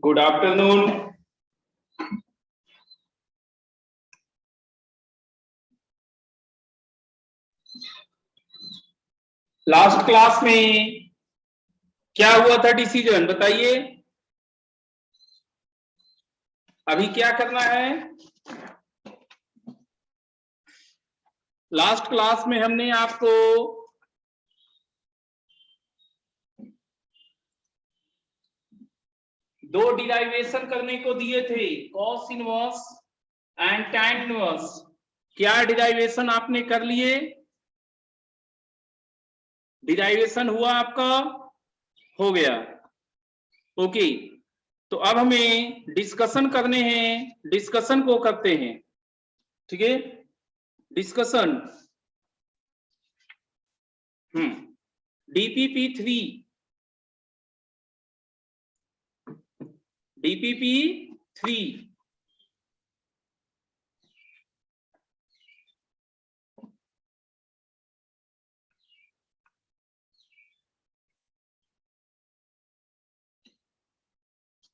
Good afternoon. Last class में क्या हुआ था डिसीजन बताइए। अभी क्या करना है? लास्ट क्लास में हमने आपको दो डिराइवेशन करने को दिए थे, cos inverse and tan inverse. क्या डिराइवेशन आपने कर लिए? डिराइवेशन हुआ आपका? हो गया। ओके, तो अब हमें डिस्कशन करने हैं, डिस्कशन को करते हैं। ठीक है, डिस्कशन। DPP3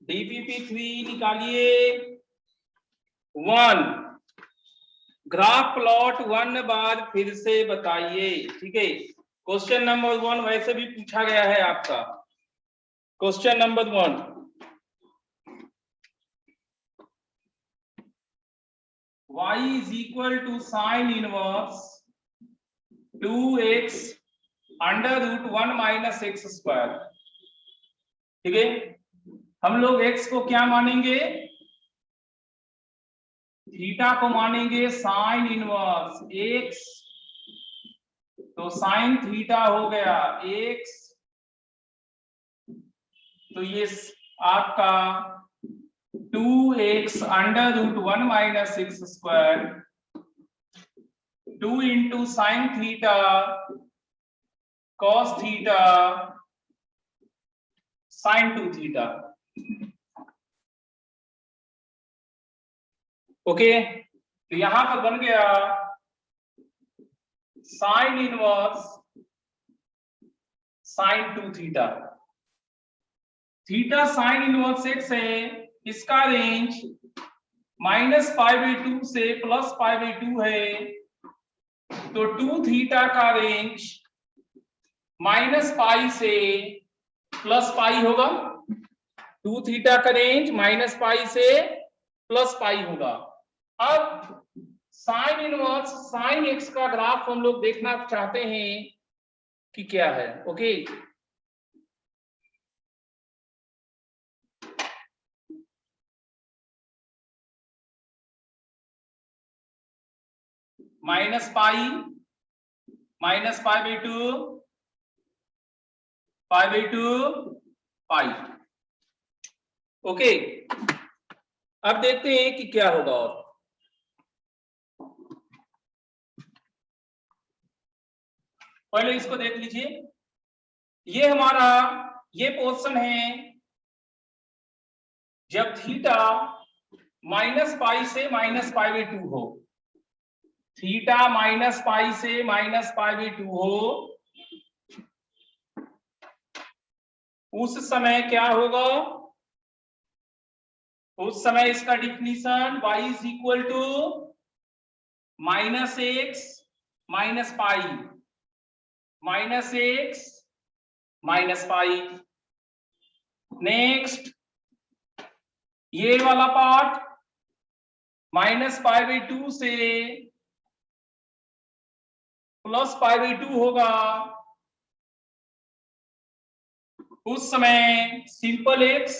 DPP3 निकालिए। 1 ग्राफ प्लॉट 1 बार फिर से बताइए। ठीक है, क्वेश्चन नंबर 1 वैसे भी पूछा गया है आपका। Question number 1, y is equal to sine inverse 2x under root 1 minus x square. ठीक है, हम लोग x को क्या मानेंगे? थीटा को मानेंगे साइन इनवर्स x, तो साइन थीटा हो गया x, तो ये आपका 2x under root 1 minus x square 2 into sine theta cos theta sine 2 theta. Okay, तो यहां पर बन गया sine inverse sine 2 theta. Theta sine inverse x है, इसका रेंज -π/2 से +π/2 है, तो 2 थीटा का रेंज -π से +π होगा। 2 थीटा का रेंज -π से +π होगा। अब साइन इनवर्स साइन एक्स का ग्राफ हम लोग देखना चाहते हैं कि क्या है। ओके, -π/2 π/2 π। ओके, अब देखते हैं कि क्या होगा। और पहले इसको देख लीजिए, ये हमारा ये पोर्शन है जब थीटा -पाई से -पाई/2 हो, थीटा -पाई से -पाई/2 हो, उस समय क्या होगा? उस समय इसका definition y is equal to -x -pi, -x -pi. Next ये वाला पार्ट -पाई/2 से +पाई/2 होगा, उस समय simple x,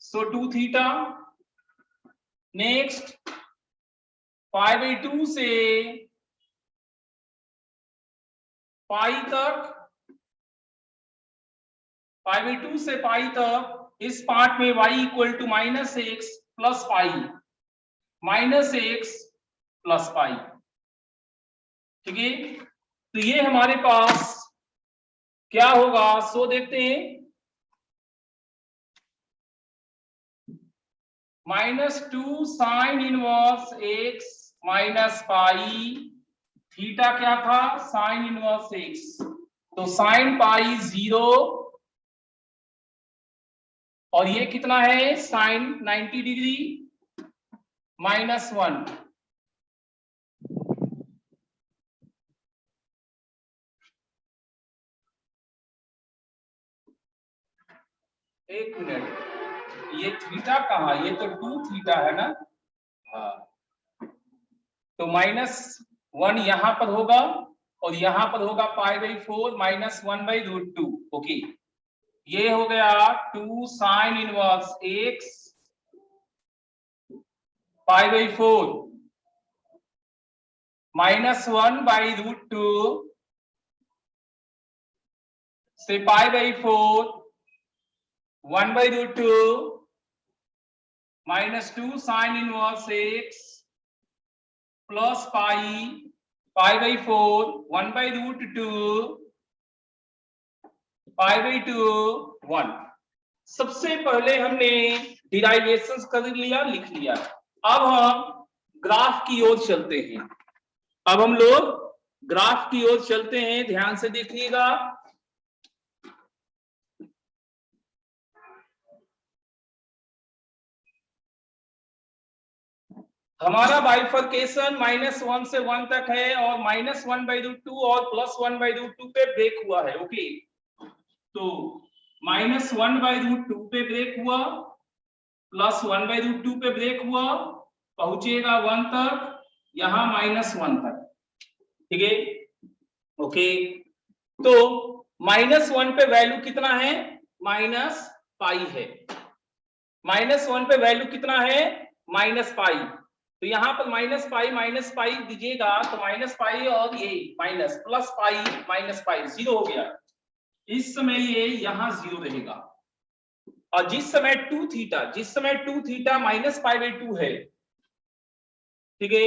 so 2 theta. Next pi से पाई तक, पाई/2 से पाई तक, इस पार्ट में y equal to -x plus pi, -x plus pi. ठीक है, तो ये हमारे पास क्या होगा, सो देखते हैं। -2 sine inverse x minus pi, theta क्या था? साइन इनवर्स x, तो साइन पाई 0, और ये कितना है? Sine 90 degree -1। एक मिनट, ये थीटा कहाँ? ये तो 2 थीटा है ना। हाँ, तो -1 यहां पर होगा और यहां पर होगा पाई/4 -1/√2। ओके, ये हो गया 2 साइन इनवर्स x पाई/4 -1/√2 से पाई/4 1/√2 -2 साइन इनवर्स x प्लस पाई/4 1/√2 पाई/2 1। सबसे पहले हमने डिराइवेशंस कर लिया, लिख लिया। अब हम ग्राफ की ओर चलते हैं। अब हम लोग ग्राफ की ओर चलते हैं, ध्यान से देखिएगा। हमारा बाइफर्केशन -1 से 1 तक है और -1/√2 और +1/√2 पे ब्रेक हुआ है। ओके, तो -1/√2 पे ब्रेक हुआ, +1/√2 पे ब्रेक हुआ, पहुंचेगा 1 तक, यहां -1 तक। ठीक है, ओके, तो -1 पे वैल्यू कितना है? -पाई है। -1 पे वैल्यू कितना है? -पाई। तो यहाँ पर -पाई दीजिएगा, तो -पाई और ये माइनस प्लस पाई 0 हो गया। इस समय ये यहाँ 0 रहेगा, और जिस समय 2 थीटा -पाई/2 है, ठीक है,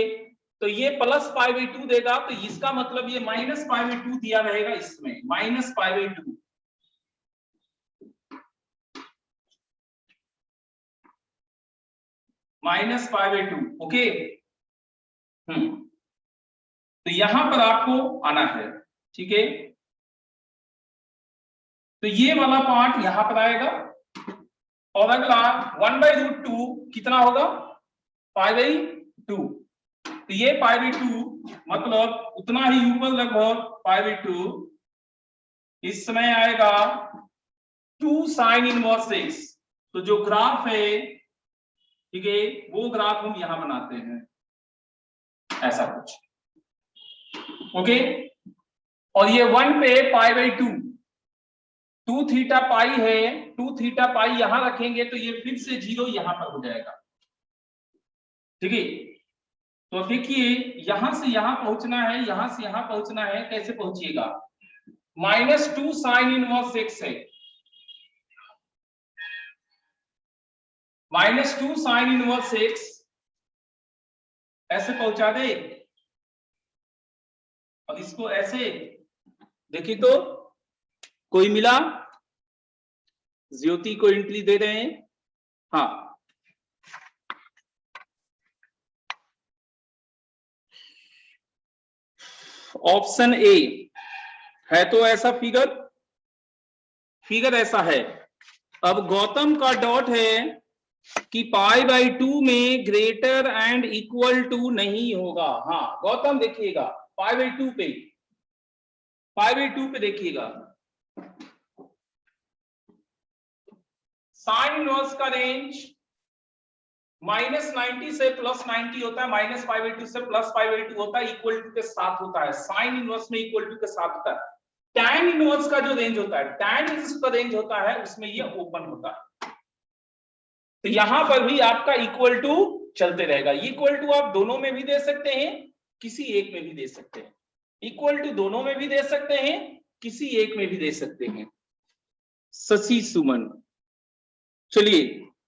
तो ये +पाई/2 देगा, तो इसका मतलब ये -पाई/2 दिया रहेगा इसमें, -पाई/2। -पाई/2। ओके, तो यहां पर आपको आना है। ठीक है, तो ये वाला पार्ट यहां पर आएगा, और अगला 1/√2 कितना होगा? पाई/2। तो ये पाई/2 मतलब उतना ही ऊपर, लगभग पाई/2। इस समय आएगा 2 साइन इनवर्स x। तो जो ग्राफ है, ठीक है, वो ग्राफ हम यहां बनाते हैं, ऐसा कुछ। ओके, और ये 1 पे पाई/2, 2 थीटा पाई है, 2 थीटा पाई यहां रखेंगे तो ये फिर से 0 यहां पर हो जाएगा। ठीक है, तो देखिए यहां से यहां पहुंचना है, यहां से यहां पहुंचना है, कैसे पहुंचिएगा? -2 साइन इनवर्स x है, -2 साइन इनवर्स x ऐसे पहुंचा दे और इसको ऐसे। देखिए तो कोई मिला? ज्योति को एंट्री दे रहे हैं। हाँ, ऑप्शन ए है तो ऐसा फिगर ऐसा है। अब गौतम का डॉट है कि π/2 में ग्रेटर एंड इक्वल टू नहीं होगा। हाँ गौतम देखिएगा π/2 पे देखिएगा, साइन इनवर्स का रेंज -90 से +90 होता है, -π/2 से +π/2 होता है, इक्वल टू के साथ होता है। साइन इनवर्स में इक्वल टू के साथ होता है। टैन इनवर्स का जो रेंज होता है, टैन इनवर्स का रेंज होता है, उसमें ये ओपन होता है। तो यहां पर भी आपका इक्वल टू चलते रहेगा। इक्वल टू आप दोनों में भी दे सकते हैं, किसी एक में भी दे सकते हैं। इक्वल टू दोनों में भी दे सकते हैं, किसी एक में भी दे सकते हैं। शशि सुमन, चलिए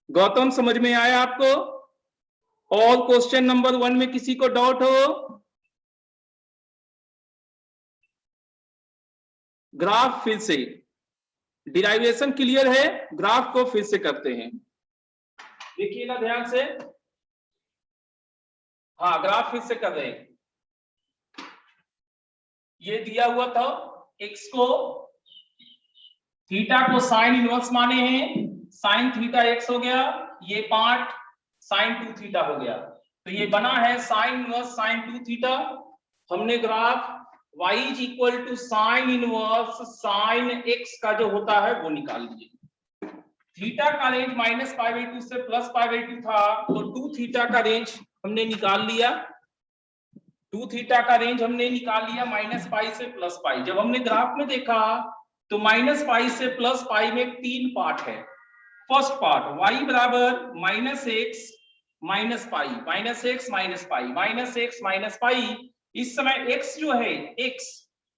गौतम समझ में आया आपको? और क्वेश्चन नंबर 1 में किसी को डाउट हो? ग्राफ फिर से, डिराइवेशन क्लियर है, ग्राफ को फिर से करते हैं। देखिएगा ध्यान से। हाँ ग्राफ फिर से कर रहे हैं। ये दिया हुआ था, x को थीटा को साइन इनवर्स माने हैं, साइन थीटा x हो गया, ये पार्ट साइन 2 थीटा हो गया। तो ये बना है साइन इनवर्स साइन 2 थीटा। हमने graph y is equal to sine inverse sine x का जो होता है वो निकाल लिए। थीटा का रेंज -π/2 से +π/2 था, तो 2 थीटा का रेंज हमने निकाल लिया। 2 थीटा का रेंज हमने निकाल लिया -π से +π। जब हमने ग्राफ में देखा तो -π से +π में 3 पार्ट है। फर्स्ट पार्ट y बराबर -x -π, -x -π, -x इस समय x जो है x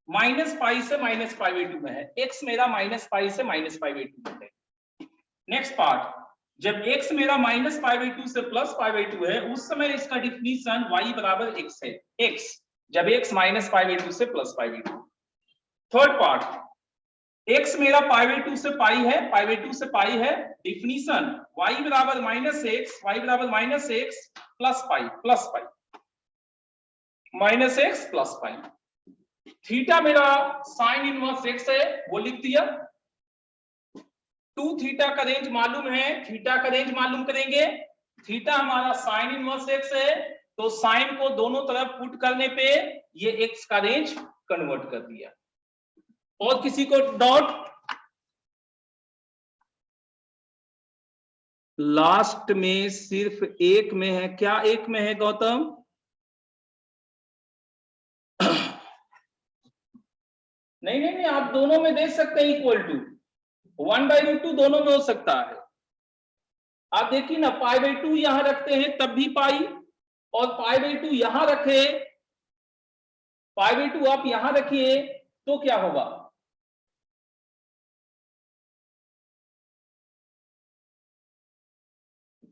-π से -π/2 में है, x मेरा -π से -π/2 में है। नेक्स्ट पार्ट, जब x मेरा -π/2 से +π/2 है, उस समय इसका डिफिनीशन y बराबर x है, x जब x -π/2 से +π/2। थर्ड पार्ट, x मेरा π/2 से पाई है, π/2 से पाई है, डिफिनीशन y बराबर -x, y बराबर -x +π -x +π। थीटा मेरा साइन इनवर्स x है, वो लिख दिया। 2 थीटा का रेंज मालूम है, थीटा का रेंज मालूम करेंगे। थीटा हमारा साइन इनवर्स x है, तो साइन को दोनों तरफ पुट करने पे ये x का रेंज कन्वर्ट कर दिया। और किसी को डाउट? लास्ट में सिर्फ एक में है, क्या एक में है गौतम? नहीं, आप दोनों में दे सकते हैं इक्वल टू, 1/√2 दोनों में हो सकता है। आप देखिए ना, π/2 यहां रखते हैं तब भी पाई, और π/2 यहां रखे, π/2 आप यहां रखिए तो क्या होगा?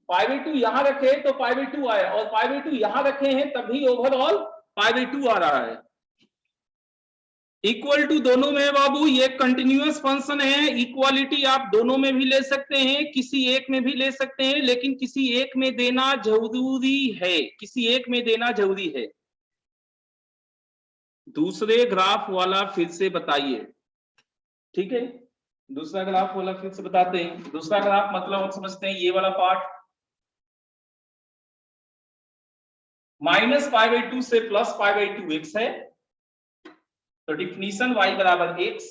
π/2 यहां रखे तो π/2 आया, और π/2 यहां रखे हैं तभी ओवरऑल π/2 आ रहा है। इक्वल टू दोनों में बाबू, ये कंटिन्यूअस फंक्शन है। इक्वालिटी आप दोनों में भी ले सकते हैं, किसी एक में भी ले सकते हैं, लेकिन किसी एक में देना जरूरी है, किसी एक में देना जरूरी है। दूसरे ग्राफ वाला फिर से बताइए, ठीक है? दूसरा ग्राफ वाला फिर से बताते हैं। दूसरा ग्राफ मतलब हम समझते हैं ये वाला पार्ट, -π/2 से +π/2 x है, तो डिफिनीशन y बराबर x,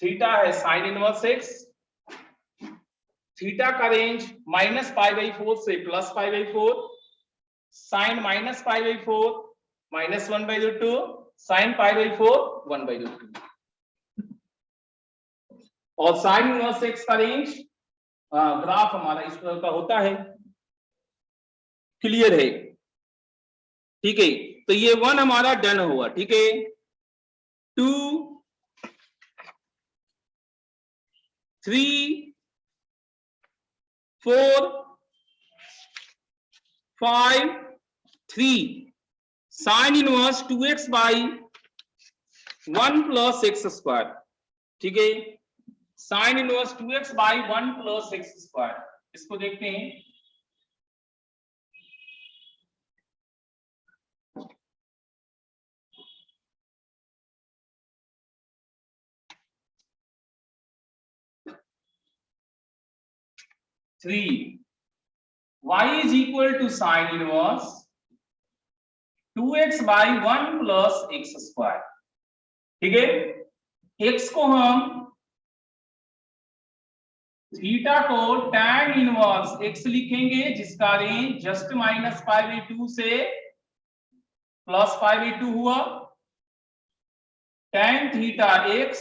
थीटा है साइन इनवर्स x, थीटा का रेंज -π/4 से +π/4, साइन -π/4 -1/√2, साइन π/4 1/√2, और साइन इनवर्स x का रेंज ग्राफ हमारा इस तरह का होता है। क्लियर है? ठीक है, तो ये 1 हमारा डन हुआ, ठीक है। 2, 3, 4 5 3 sine inverse 2x by 1 plus x square. ठीक है, sine inverse 2x by 1 plus x square, इसको देखते हैं। Three y is equal to sine inverse 2x by 1 plus x square. ठीक है, x को हम थीटा को tan इनवर्स x लिखेंगे, जिसका रेंज जस्ट माइनस π/2 से प्लस π/2 हुआ। tan थीटा x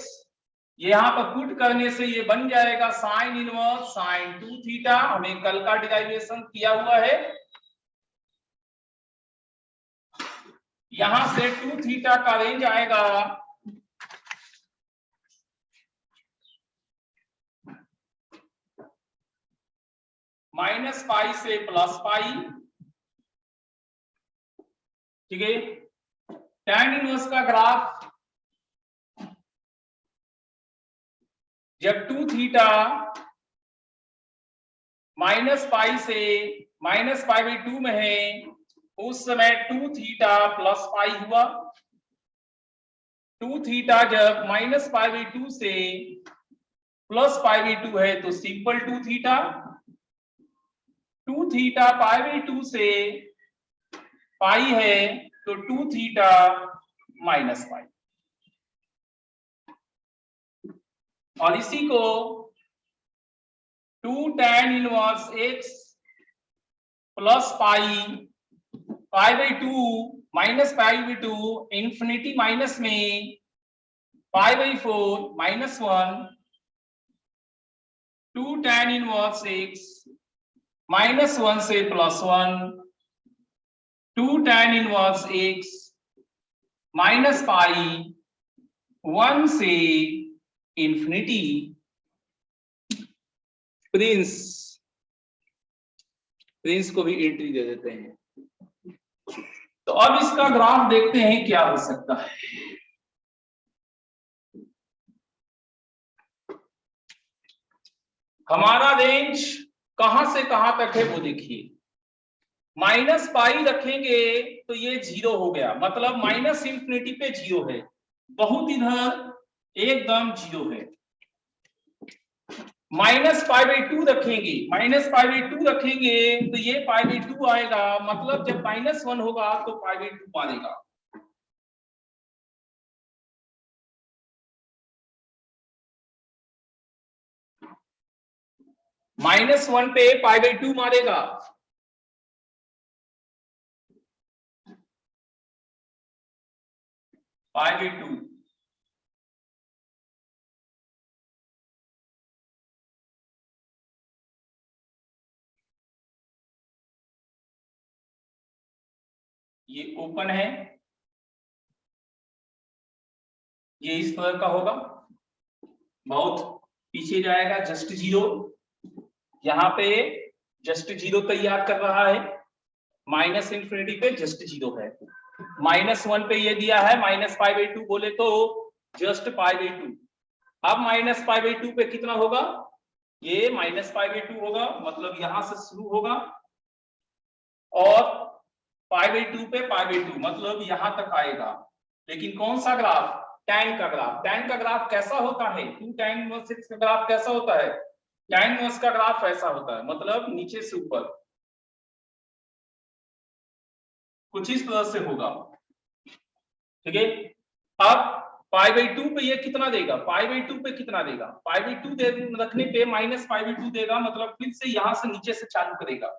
यहां पर पुट करने से ये बन जाएगा साइन इनवर्स साइन 2 थीटा। हमें कल का डिराइवेशन किया हुआ है। यहां से 2 थीटा का रेंज आएगा -π से +π। ठीक है, tan इनवर्स का ग्राफ जब 2 थीटा -π से -π/2 में है, उस समय 2 थीटा +π हुआ। 2 थीटा जब -π/2 से +π/2 है तो सिंपल 2 थीटा। 2 थीटा π/2 से π है तो 2 थीटा -π। और इसी को 2 tan inverse x plus π/2 minus π/2 infinity minus में π/4 -1 2 tan इनवर्स x -1 से +1 2 tan इनवर्स x -π 1 से इंफिनिटी। प्रिंस को भी एंट्री दे देते हैं। तो अब इसका ग्राफ देखते हैं क्या हो सकता है। हमारा रेंज कहां से कहां तक है वो देखिए। -π रखेंगे तो ये 0 हो गया, मतलब माइनस इंफिनिटी पे 0 है, बहुत इधर एकदम 0 है। -π/2 रखेंगे, -π/2 रखेंगे तो ये π/2 आएगा, मतलब जब -1 होगा तो π/2 मारेगा। -1 पे π/2 मारेगा। π/2 ये ओपन है, ये इस तरह का होगा, बहुत पीछे जाएगा, जस्ट 0। यहाँ पे जस्ट 0 तैयार कर रहा है, माइनस इंफिनिटी पे जस्ट 0 है। -1 पे ये दिया है -π/2, बोले तो जस्ट π/2। अब -π/2 पे कितना होगा, ये -π/2 होगा, मतलब यहां से शुरू होगा और π/2 पे π/2 मतलब यहां तक आएगा। लेकिन कौन सा ग्राफ, tan का ग्राफ। tan का ग्राफ कैसा होता है, 2 tan इनवर्स x का ग्राफ कैसा होता है, tan इनवर्स का ग्राफ ऐसा होता है, मतलब नीचे से ऊपर कुछ इस तरह से होगा। ठीक है, अब π/2 पे ये कितना देगा, π/2 पे कितना देगा, π/2 रखने पे -π/2 देगा, मतलब फिर से यहां से नीचे से चालू करेगा।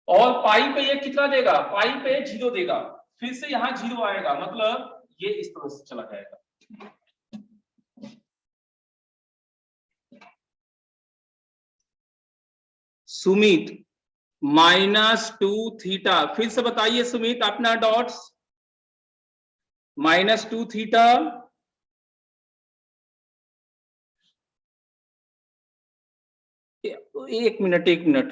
और पाई पे ये कितना देगा, पाई पे 0 देगा, फिर से यहाँ 0 आएगा, मतलब ये इस तरह से चला जाएगा। सुमित -2 थीटा, फिर से बताइए सुमित अपना डॉट्स। -2 थीटा एक मिनट,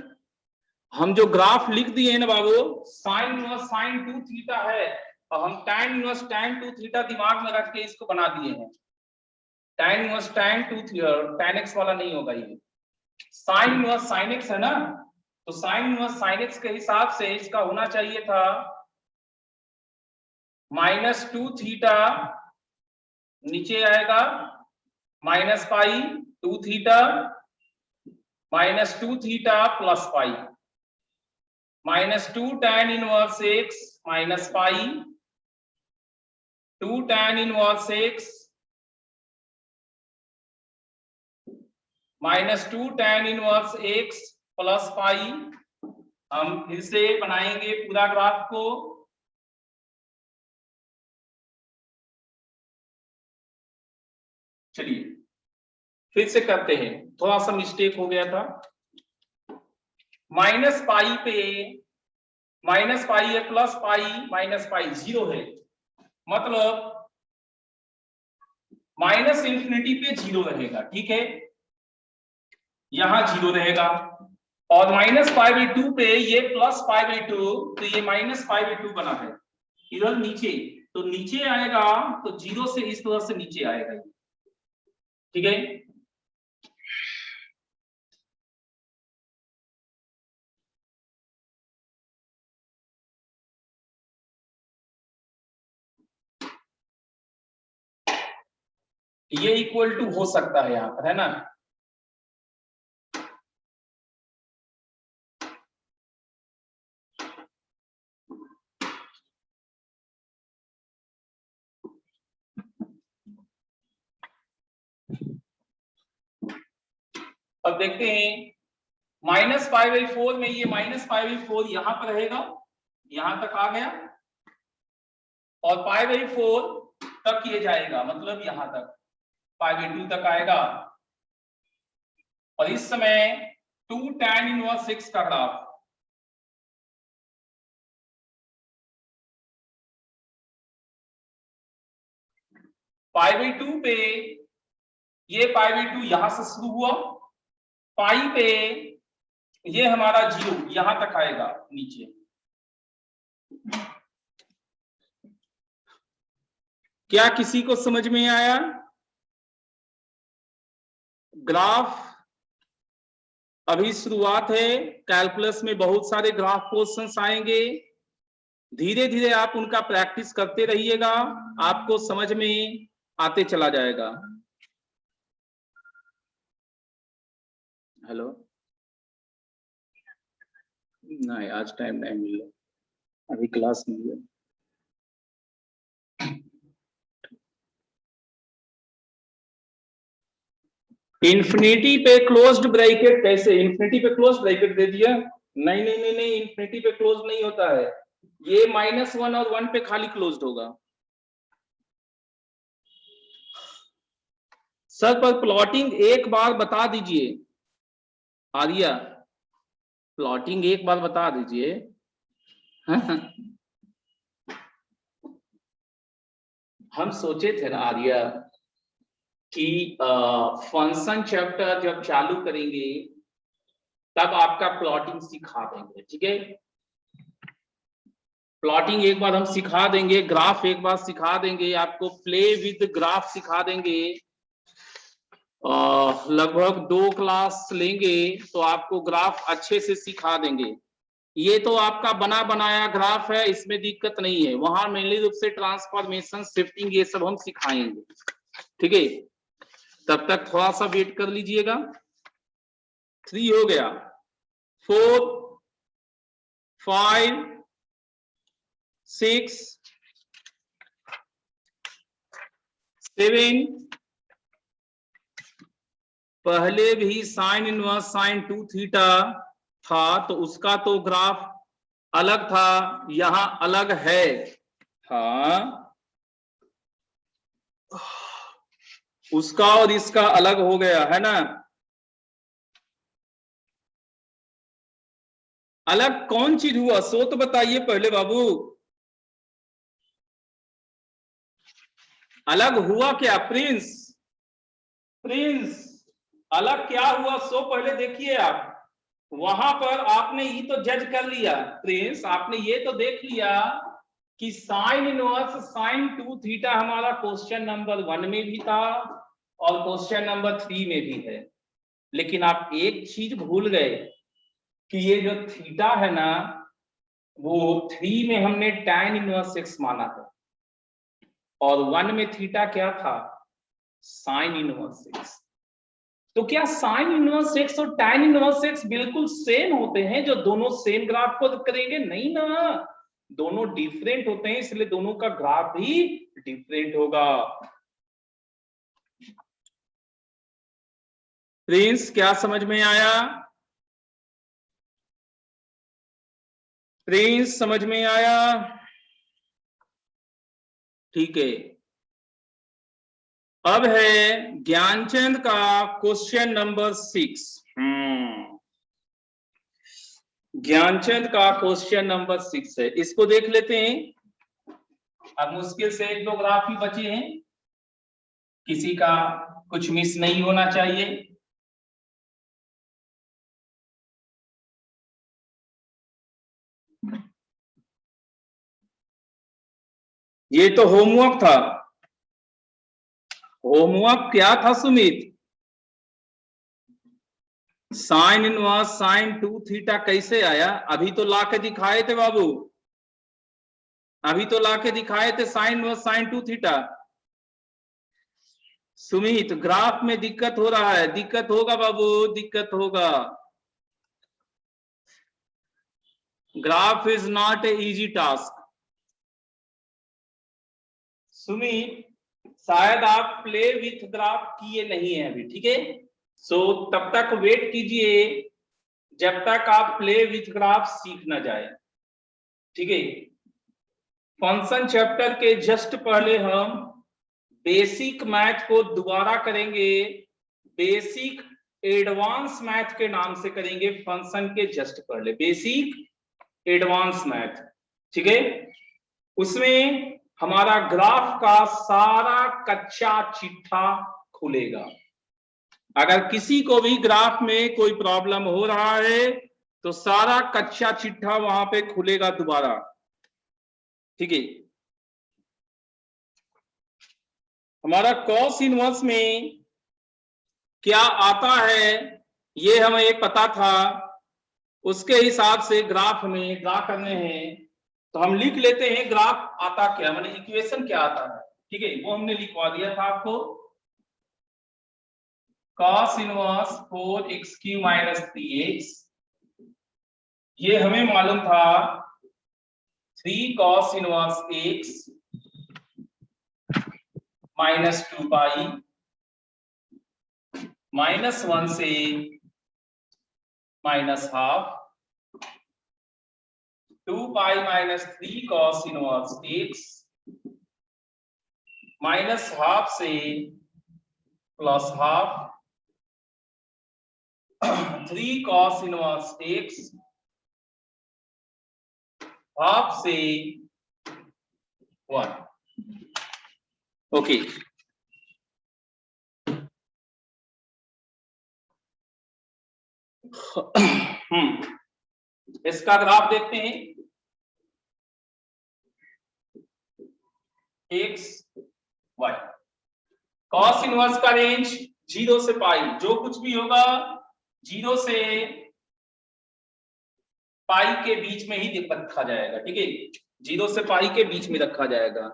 हम जो ग्राफ लिख दिए हैं ना बाबू, साइन इनवर्स साइन 2 थीटा है और हम tan इनवर्स tan 2 थीटा दिमाग में रख के इसको बना दिए हैं। tan inverse tan 2 theta, tan x वाला नहीं होगा ये, साइन इनवर्स sin x है ना, तो साइन इनवर्स sin x के हिसाब से इसका होना चाहिए था -2 थीटा, नीचे आएगा -पाई 2 theta -2 theta plus pi -2 tan inverse x minus पाई 2 tan inverse x -2 tan inverse x plus पाई। हम फिर से बनाएंगे पूरा ग्राफ को, चलिए फिर से करते हैं, थोड़ा सा मिस्टेक हो गया था। माइनस पाई पे माइनस पाई है, प्लस पाई माइनस पाई 0 है, मतलब माइनस इंफिनिटी पे 0 रहेगा, ठीक है, यहां 0 रहेगा। और -π/2 पे ये +π/2, तो ये -π/2 बना है इधर नीचे, तो नीचे आएगा तो 0 से इस तरह से नीचे आएगा, ठीक है। ये इक्वल टू हो सकता है यहां पर, है ना। अब देखते हैं -π/4 में ये -π/4 यहां पर रहेगा, यहां तक आ गया, और π/4 तक ये जाएगा, मतलब यहां तक π/2 तक आएगा। और इस समय 2 tan इनवर्स x का ग्राफ, π/2 पे ये π/2 यहां से शुरू हुआ, पाई पे ये हमारा 0 यहां तक आएगा नीचे। क्या किसी को समझ में आया? ग्राफ अभी शुरुआत है, कैलकुलस में बहुत सारे ग्राफ क्वेश्चंस आएंगे, धीरे धीरे आप उनका प्रैक्टिस करते रहिएगा, आपको समझ में आते चला जाएगा। हेलो, नहीं आज टाइम नहीं मिल रहा, अभी क्लास नहीं है। इन्फिनिटी पे क्लोज्ड ब्रैकेट कैसे? इन्फिनिटी पे क्लोज्ड ब्रैकेट दे दिया? नहीं नहीं नहीं नहीं, इन्फिनिटी पे क्लोज नहीं होता है, ये -1 और 1 पे खाली क्लोज्ड होगा। सर पर प्लॉटिंग एक बार बता दीजिए, आर्या प्लॉटिंग एक बार बता दीजिए। हम सोचे थे ना आर्या कि फंक्शन चैप्टर जब चालू करेंगे तब आपका प्लॉटिंग सिखा देंगे, ठीक है। प्लॉटिंग एक बार हम सिखा देंगे, ग्राफ एक बार सिखा देंगे, आपको प्ले विद ग्राफ सिखा देंगे। लगभग 2 क्लास लेंगे तो आपको ग्राफ अच्छे से सिखा देंगे। ये तो आपका बना बनाया ग्राफ है, इसमें दिक्कत नहीं है, वहां मेनली रूप से ट्रांसफॉर्मेशन, शिफ्टिंग ये सब हम सिखाएंगे, ठीक है। तब तक थोड़ा सा वेट कर लीजिएगा। 3 हो गया, 4 5 6 7, पहले भी साइन इनवर्स साइन 2 थीटा था तो उसका तो ग्राफ अलग था, यहां अलग है, हाँ उसका और इसका अलग हो गया है ना। अलग कौन चीज हुआ सो तो बताइए पहले बाबू, अलग हुआ क्या? प्रिंस, प्रिंस अलग क्या हुआ सो पहले देखिए आप, वहां पर आपने ये तो जज कर लिया प्रिंस, आपने ये तो देख लिया कि साइन इनवर्स साइन 2 थीटा हमारा क्वेश्चन नंबर 1 में भी था और क्वेश्चन नंबर 3 में भी है। लेकिन आप एक चीज भूल गए कि ये जो थीटा है ना, वो 3 में हमने tan इनवर्स x माना है और 1 में थीटा क्या था, साइन इनवर्स x। तो क्या साइन इनवर्स x और tan इनवर्स x बिल्कुल सेम होते हैं जो दोनों सेम ग्राफ को करेंगे? नहीं ना, दोनों डिफरेंट होते हैं, इसलिए दोनों का ग्राफ भी डिफरेंट होगा। प्रिंस क्या समझ में आया? प्रिंस समझ में आया? ठीक है। अब है ज्ञानचंद का क्वेश्चन नंबर 6। ज्ञानचंद का क्वेश्चन नंबर 6 है, इसको देख लेते हैं। अब मुश्किल से 1-2 ग्राफ ही बचे हैं, किसी का कुछ मिस नहीं होना चाहिए। ये तो होमवर्क था। होमवर्क क्या था Sumit? Sign inverse sine 2 theta कैसे आया? अभी तो ला के दिखाए थे बाबू, अभी तो ला के दिखाए थे sign inverse sine 2 theta. Sumit graph में दिक्कत हो रहा है, दिक्कत होगा बाबू, दिक्कत होगा। Graph is not a easy task. Sumit शायद आप प्ले विथ ग्राफ किए नहीं है अभी, ठीक है? सो तब तक वेट कीजिए जब तक आप प्ले विथ ग्राफ सीख ना जाए, ठीक है? फंक्शन चैप्टर के जस्ट पहले हम बेसिक मैथ को दोबारा करेंगे, बेसिक एडवांस मैथ के नाम से करेंगे फंक्शन के जस्ट पहले, बेसिक एडवांस मैथ, ठीक है? उसमें हमारा ग्राफ का सारा कच्चा चिट्ठा खुलेगा। अगर किसी को भी ग्राफ में कोई प्रॉब्लम हो रहा है तो सारा कच्चा चिट्ठा वहां पे खुलेगा दोबारा, ठीक है? हमारा कॉस इनवर्स में क्या आता है ये हमें पता था, उसके हिसाब से ग्राफ हमें ड्रा करने हैं, तो हम लिख लेते हैं ग्राफ आता क्या, माने इक्वेशन क्या आता है, ठीक है? वो हमने लिखवा दिया था आपको। cos इनवर्स 4x³ - 3x, ये हमें मालूम था 3 cos इनवर्स x -2 पाई -1 से -½ 2 पाई -3 cos इनवर्स x -½ से +½ 3 cos इनवर्स x ½ से 1, ओके। इसका ग्राफ देखते हैं, x y। cos इनवर्स का रेंज 0 से पाई, जो कुछ भी होगा 0 से पाई के बीच में ही रखा जाएगा, ठीक है? 0 से पाई के बीच में रखा जाएगा।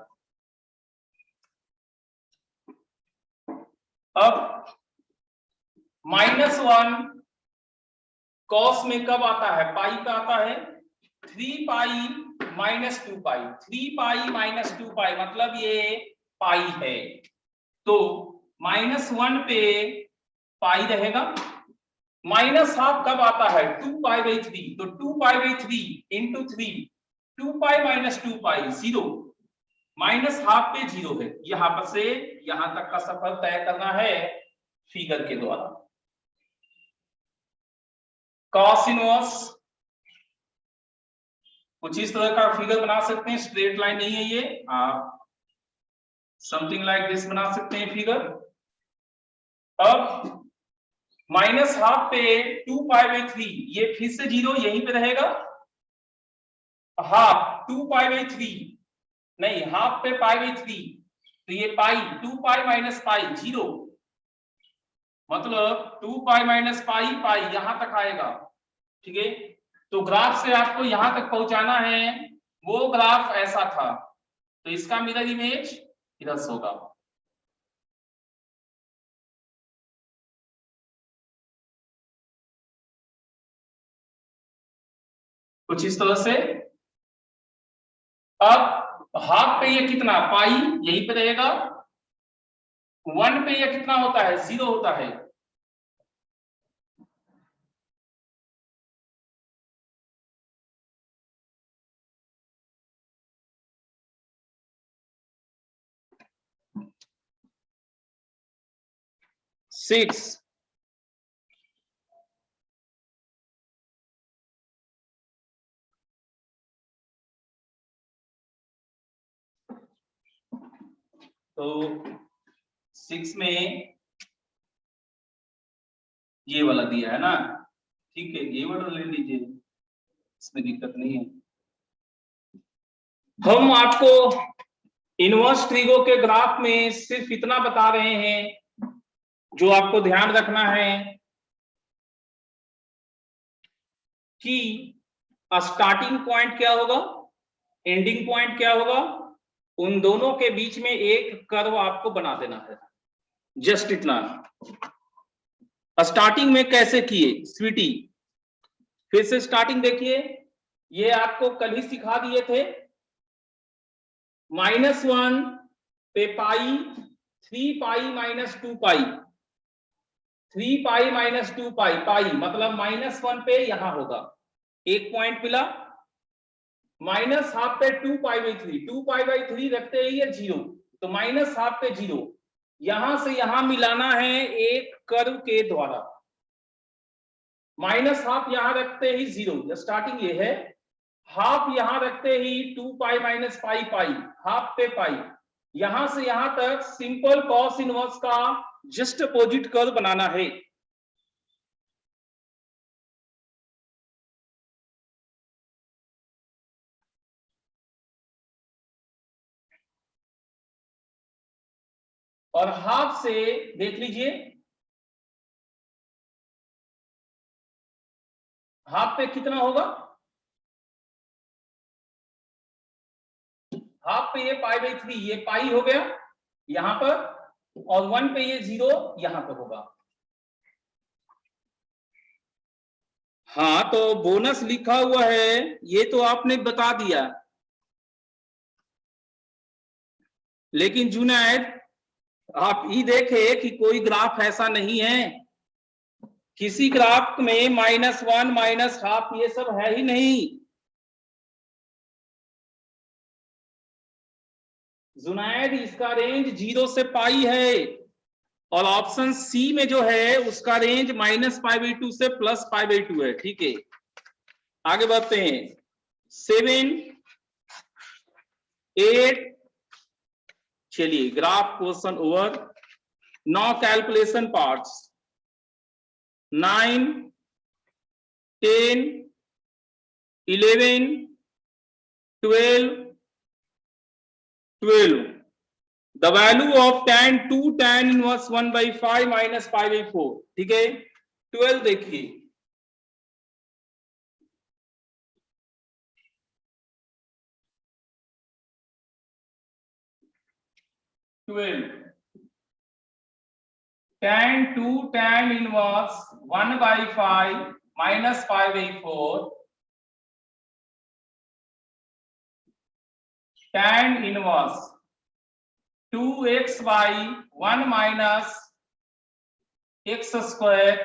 अब -1 कॉस में कब आता है? पाई पे आता है। 3 पाई -2 पाई, 3 पाई -2 पाई मतलब ये पाई है, तो -1 पे पाई रहेगा। -½ कब आता है? 2 पाई/3, तो 2 पाई/3 × 3, 2 पाई -2 पाई 0, -½ पे 0 है। यहां पर से यहां तक का सफर तय करना है फिगर के द्वारा। cos इनवर्स कुछ इस तरह का फिगर बना सकते हैं, स्ट्रेट लाइन नहीं है ये, आप समथिंग लाइक दिस बना सकते हैं फिगर। अब माइनस हाफ पे 2π/3, ये फिर से 0 यहीं पे रहेगा। हाफ 2π/3 नहीं, हाफ पे π/3, तो ये पाई 2π माइनस पाई 0, मतलब 2π माइनस पाई पाई यहां तक आएगा। ठीक है, तो ग्राफ से आपको यहां तक पहुंचाना है, वो ग्राफ ऐसा था, तो इसका मिरर इमेज इधर से होगा। कुछ इस तरह से। अब हाफ पे ये कितना पाई यहीं पे रहेगा, 1 पे ये कितना होता है 0 होता है। सिक्स तो 6 में ये वाला दिया है ना, ठीक है, ये वाला ले लीजिए, इसमें दिक्कत नहीं है। हम आपको इनवर्स ट्रिगो के ग्राफ में सिर्फ इतना बता रहे हैं, जो आपको ध्यान रखना है कि स्टार्टिंग पॉइंट क्या होगा, एंडिंग पॉइंट क्या होगा, उन दोनों के बीच में एक कर्व आपको बना देना है, जस्ट इतना। स्टार्टिंग में कैसे किए स्वीटी, फिर से स्टार्टिंग देखिए, ये आपको कल ही सिखा दिए थे। -1 पे पाई 3π माइनस 2π, 3π माइनस 2π पाई, मतलब -1 पे यहां होगा एक पॉइंट मिला, माइनस हाफ पे 2π/3, 2π/3 रखते ही ये 0, तो माइनस हाफ पे 0, यहां से यहां मिलाना है एक कर्व के द्वारा। माइनस हाफ यहां रखते ही 0, स्टार्टिंग ये है, हाफ यहां रखते ही 2π माइनस पाई पाई, हाफ पे पाई, यहां से यहां तक सिंपल कॉस इनवर्स का जस्ट अपोजिट कर्व बनाना है। और हाफ से देख लीजिए, हाफ पे कितना होगा, हाफ पे ये π/3, ये पाई हो गया यहां पर, और 1 पे ये 0 यहां पर होगा। हाँ, तो बोनस लिखा हुआ है, ये तो आपने बता दिया, लेकिन जुनैद आप ये देखे कि कोई ग्राफ ऐसा नहीं है, किसी ग्राफ में -1 माइनस हाफ ये सब है ही नहीं। जुनैद इसका रेंज 0 से पाई है, और ऑप्शन सी में जो है उसका रेंज -π/2 से +π/2 है। ठीक है, आगे बढ़ते हैं। 7, 8, चलिए graph question over. Now calculation parts. 9, 10, 11, 12, 12. The value of tan 2 tan inverse 1/5 minus π/4, ठीक है। 12 देखिए, tan 2 tan inverse 1/5 minus π/4, tan inverse 2x by 1 minus x square,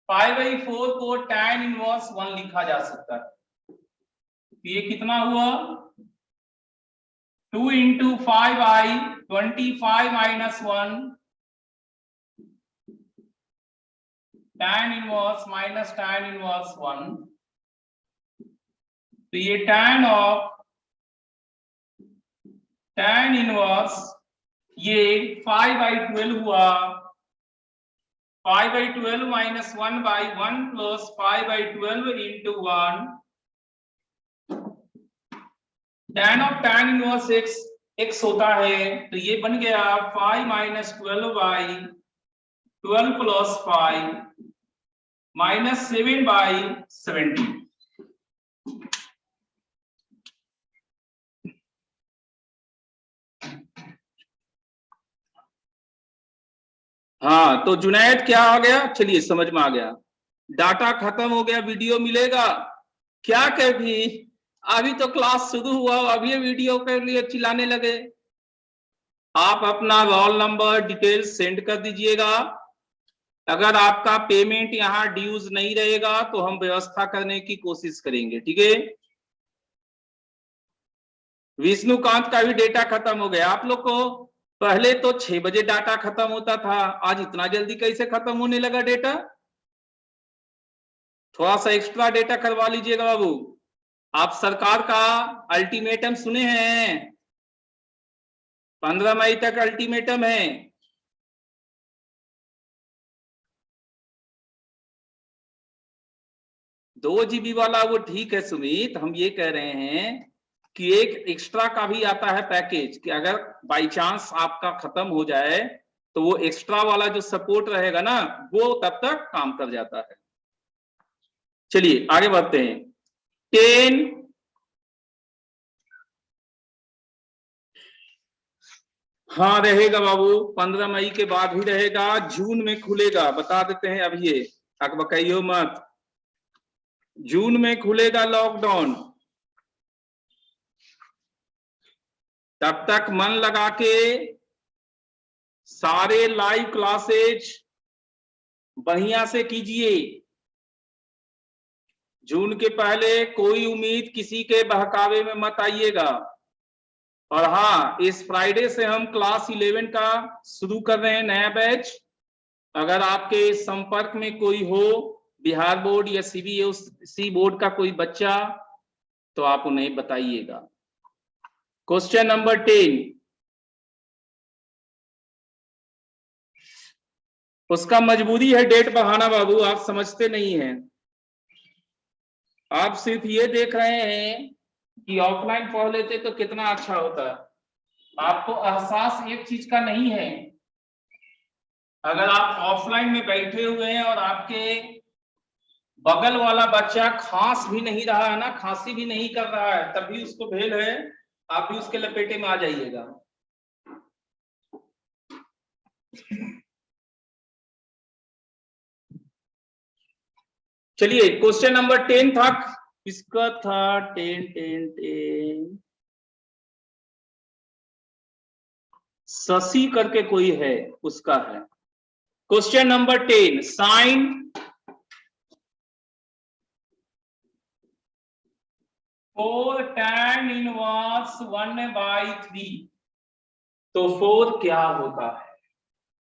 π/4 को tan इनवर्स 1 लिखा जा सकता है। तो ये कितना हुआ, 2 into 5i 25 minus 1 tan inverse minus tan inverse 1, तो ये tan ऑफ tan इनवर्स ये 5/12 हुआ, pi by 12 minus 1 by 1 plus pi by 12 into 1 tan of tan inverse x x होता है, तो ये बन गया 5 minus 12 by 12 plus 5 minus 7 by 70। हाँ, तो जुनैद क्या आ गया, चलिए समझ में आ गया। डाटा खत्म हो गया, वीडियो मिलेगा क्या? कभी अभी तो क्लास शुरू हुआ, अभी वीडियो के लिए चिल्लाने लगे। आप अपना रोल नंबर डिटेल्स सेंड कर दीजिएगा। अगर आपका पेमेंट यहाँ ड्यूज नहीं रहेगा तो हम व्यवस्था करने की कोशिश करेंगे, ठीक है। विष्णुकांत का भी डेटा खत्म हो गया। आप लोग को पहले तो 6 बजे डाटा खत्म होता था, आज इतना जल्दी कैसे खत्म होने लगा डेटा? थोड़ा सा एक्स्ट्रा डेटा करवा लीजिएगा बाबू। आप सरकार का अल्टीमेटम सुने हैं, 15 मई तक अल्टीमेटम है। दो जीबी वाला वो ठीक है सुमित, हम ये कह रहे हैं कि एक एक्स्ट्रा का भी आता है पैकेज, कि अगर बाई चांस आपका खत्म हो जाए तो वो एक्स्ट्रा वाला जो सपोर्ट रहेगा ना, वो तब तक काम कर जाता है। चलिए आगे बढ़ते हैं। 10 हाँ रहेगा बाबू, 15 मई के बाद ही रहेगा, जून में खुलेगा, बता देते हैं अभी, ये अकबकाइयो मत। जून में खुलेगा लॉकडाउन, तब तक मन लगा के सारे लाइव क्लासेज बढ़िया से कीजिए। जून के पहले कोई उम्मीद किसी के बहकावे में मत आइएगा। और हाँ, इस फ्राइडे से हम क्लास 11 का शुरू कर रहे हैं, नया बैच। अगर आपके संपर्क में कोई हो बिहार बोर्ड या सीबीएसई बोर्ड का कोई बच्चा, तो आप उन्हें बताइएगा। क्वेश्चन नंबर 10, उसका मजबूरी है डेट बढ़ाना बाबू, आप समझते नहीं हैं। आप सिर्फ ये देख रहे हैं कि ऑफलाइन पढ़ लेते तो कितना अच्छा होता। आपको एहसास एक चीज का नहीं है, अगर आप ऑफलाइन में बैठे हुए हैं और आपके बगल वाला बच्चा खांस भी नहीं रहा है ना, खांसी भी नहीं कर रहा है, तब भी उसको भेल है, आप भी उसके लपेटे में आ जाइएगा। चलिए क्वेश्चन नंबर 10 था, किसका था? 10 शशि करके कोई है, उसका है। Question number 10, sine 4 tan inverse 1/3, तो 4 क्या होता है?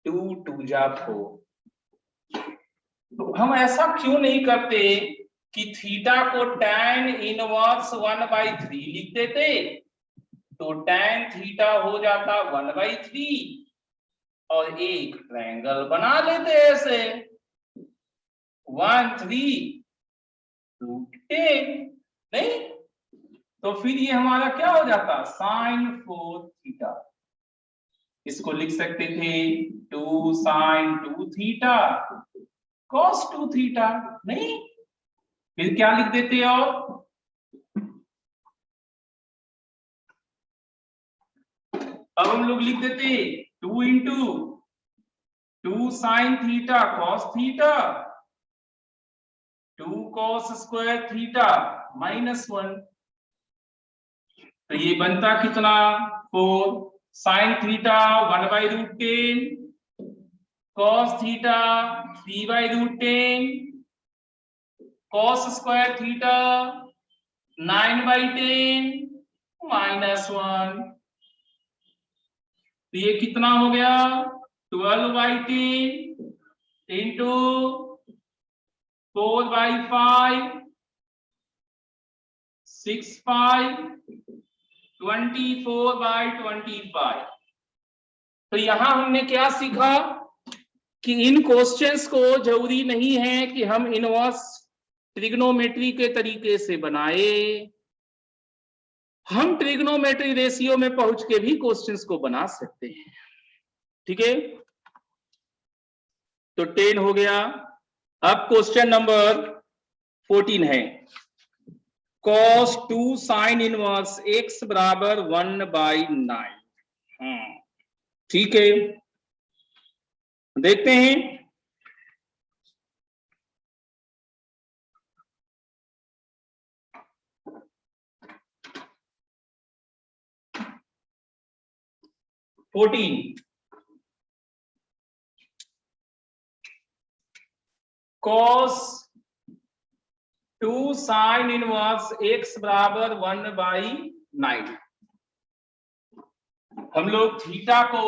2 2 जा 4। तो हम ऐसा क्यों नहीं करते कि थीटा को tan इनवर्स 1/3 लिख देते, तो tan थीटा हो जाता 1/3 और एक ट्रायंगल बना लेते ऐसे 1 3 2 10, नहीं तो फिर ये हमारा क्या हो जाता? sin 4 theta. इसको लिख सकते थे 2 sin 2 थीटा cos 2 थीटा, नहीं फिर क्या लिख देते? और अब हम लोग लिख देते 2 into 2 sin theta cos theta 2 cos square theta -1, तो ये बनता कितना? 4 sin theta 1/√10 cos theta 3/√10 cos square theta 9/10 -1, तो ये कितना हो गया? 12/10 इंटू 4/5 6/5 24/25। तो यहां हमने क्या सीखा? कि इन क्वेश्चंस को जरूरी नहीं है कि हम इनवर्स ट्रिग्नोमेट्री के तरीके से बनाए, हम ट्रिग्नोमेट्री रेशियो में पहुंच के भी क्वेश्चंस को बना सकते हैं। ठीक है, तो 10 हो गया। अब क्वेश्चन नंबर 14 है, cos 2 sin इनवर्स x बराबर 1/9। ठीक है, देखते हैं। cos 2 sin इनवर्स x बराबर 1/9। हम लोग थीटा को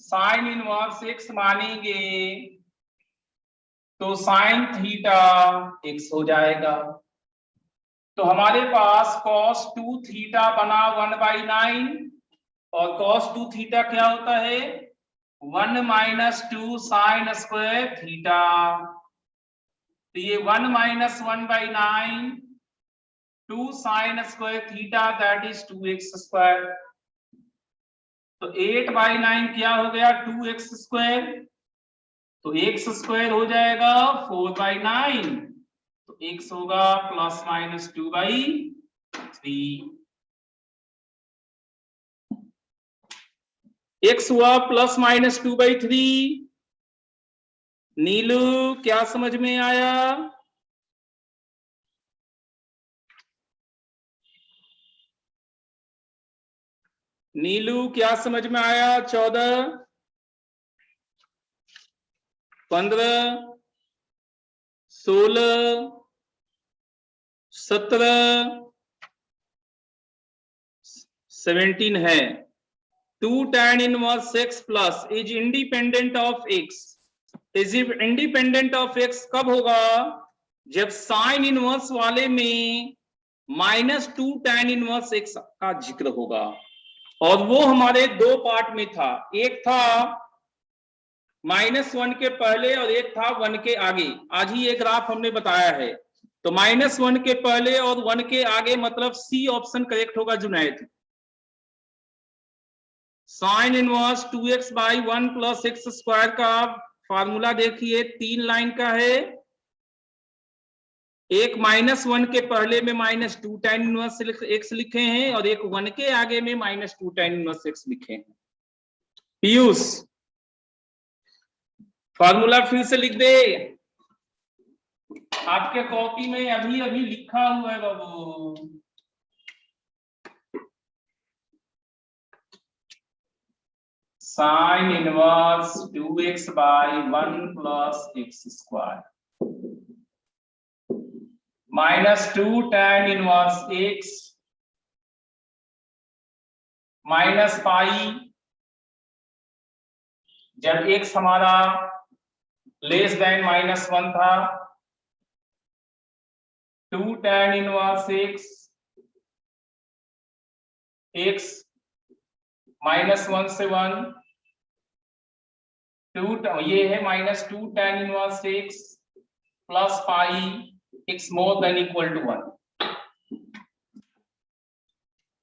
साइन इनवर्स x मानेंगे तो साइन थीटा x हो जाएगा। तो हमारे पास cos 2 थीटा बना 1/9 और cos 2 थीटा क्या होता है 1 - 2 साइन स्क्वायर थीटा। तो ये 1 - 1/9 2 sine square theta that is 2x square. तो 8/9 क्या हो गया 2x स्क्वायर, तो x स्क्वायर हो जाएगा 4/9, तो x होगा ±2/3। x हुआ ±2/3। नीलू क्या समझ में आया? नीलू क्या समझ में आया? 14, 15, 16, 17, 17 है। 2 tan inverse x plus is independent of x। Is independent of x कब होगा? जब साइन इनवर्स वाले में -2 tan इनवर्स x का जिक्र होगा। और वो हमारे दो पार्ट में था, एक था -1 के पहले और एक था 1 के आगे। आज ही ये ग्राफ हमने बताया है। तो -1 के पहले और 1 के आगे मतलब सी ऑप्शन करेक्ट होगा Junaid. Sign inverse 2x/1 + x square का फार्मूला देखिए 3 लाइन का है। एक -1 के पहले में -2 tan इनवर्स x लिखे हैं और एक 1 के आगे में -2 tan इनवर्स x लिखे हैं। पीयूष फार्मूला फिर से लिख दे, आपके कॉपी में अभी अभी लिखा हुआ है बाबू। Sine inverse 2x/1 + x square -2 tan inverse x minus pi, जब x हमारा लेस देन -1 था, 2 tan इनवर्स x -1 से 1, 2 ये है -2 tan inverse x plus pi x more than equal to 1।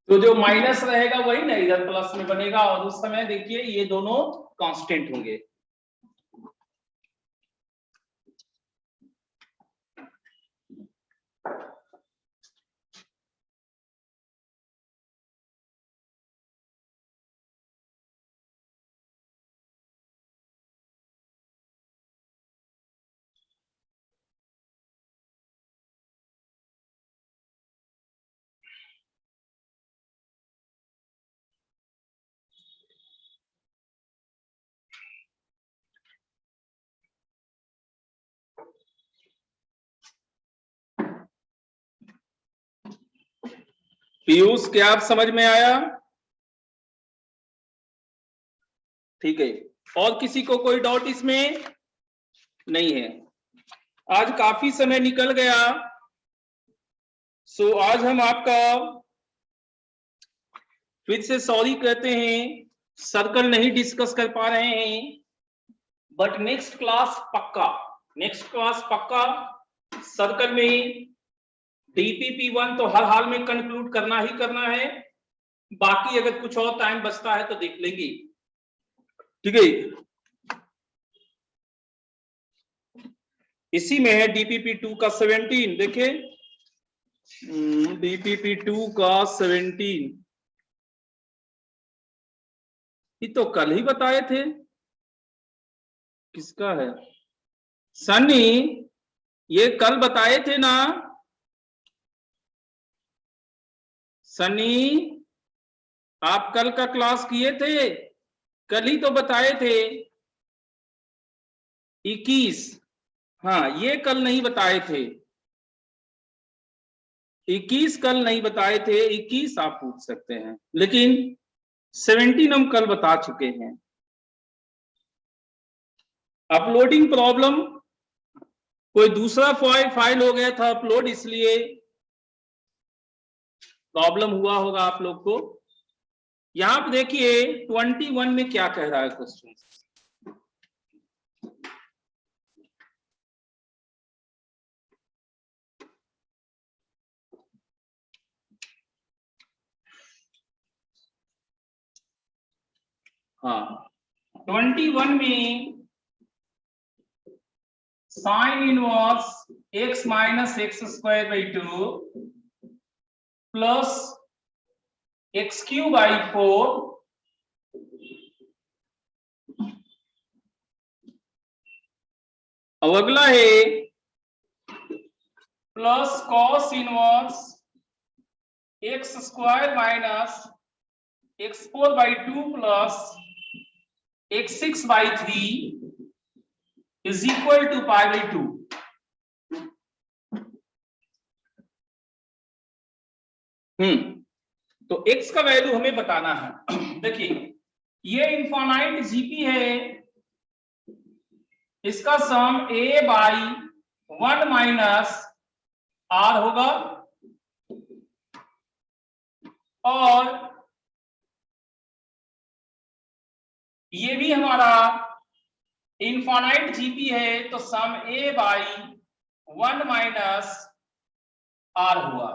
तो जो माइनस रहेगा वही ना इधर प्लस में बनेगा और उस समय देखिए ये दोनों कांस्टेंट होंगे। पीयूष क्या आप समझ में आया? ठीक है, और किसी को कोई डाउट इसमें नहीं है? आज काफी समय निकल गया, सो आज हम आपका फिर से सॉरी कहते हैं, सर्कल नहीं डिस्कस कर पा रहे हैं। बट नेक्स्ट क्लास पक्का, नेक्स्ट क्लास पक्का सर्कल में DPP1 तो हर हाल में कंक्लूड करना ही करना है। बाकी अगर कुछ और टाइम बचता है तो देख लेंगे, ठीक है। इसी में है DPP2 का 17, देखिए DPP2 का 17, ये तो कल ही बताए थे। किसका है सनी, ये कल बताए थे ना सनी, आप कल का क्लास किए थे, कल ही तो बताए थे 21। हाँ ये कल नहीं बताए थे, 21 कल नहीं बताए थे, 21 आप पूछ सकते हैं, लेकिन 17 हम कल बता चुके हैं। अपलोडिंग प्रॉब्लम, कोई दूसरा फाइल हो गया था अपलोड, इसलिए प्रॉब्लम हुआ होगा आप लोग को। यहां पर देखिए 21 में क्या कह रहा है क्वेश्चन। हाँ 21 में sine inverse x minus x square by 2 plus x cube by 4 अब अगला है plus cos inverse x square minus x 4 by 2 plus x 6 by 3 is equal to pi by 2। तो x का वैल्यू हमें बताना है। देखिए ये इनफाइनाइट जीपी है, इसका सम a बाई 1 माइनस आर होगा, और ये भी हमारा इनफाइनाइट जीपी है, तो सम a बाई 1 माइनस आर हुआ।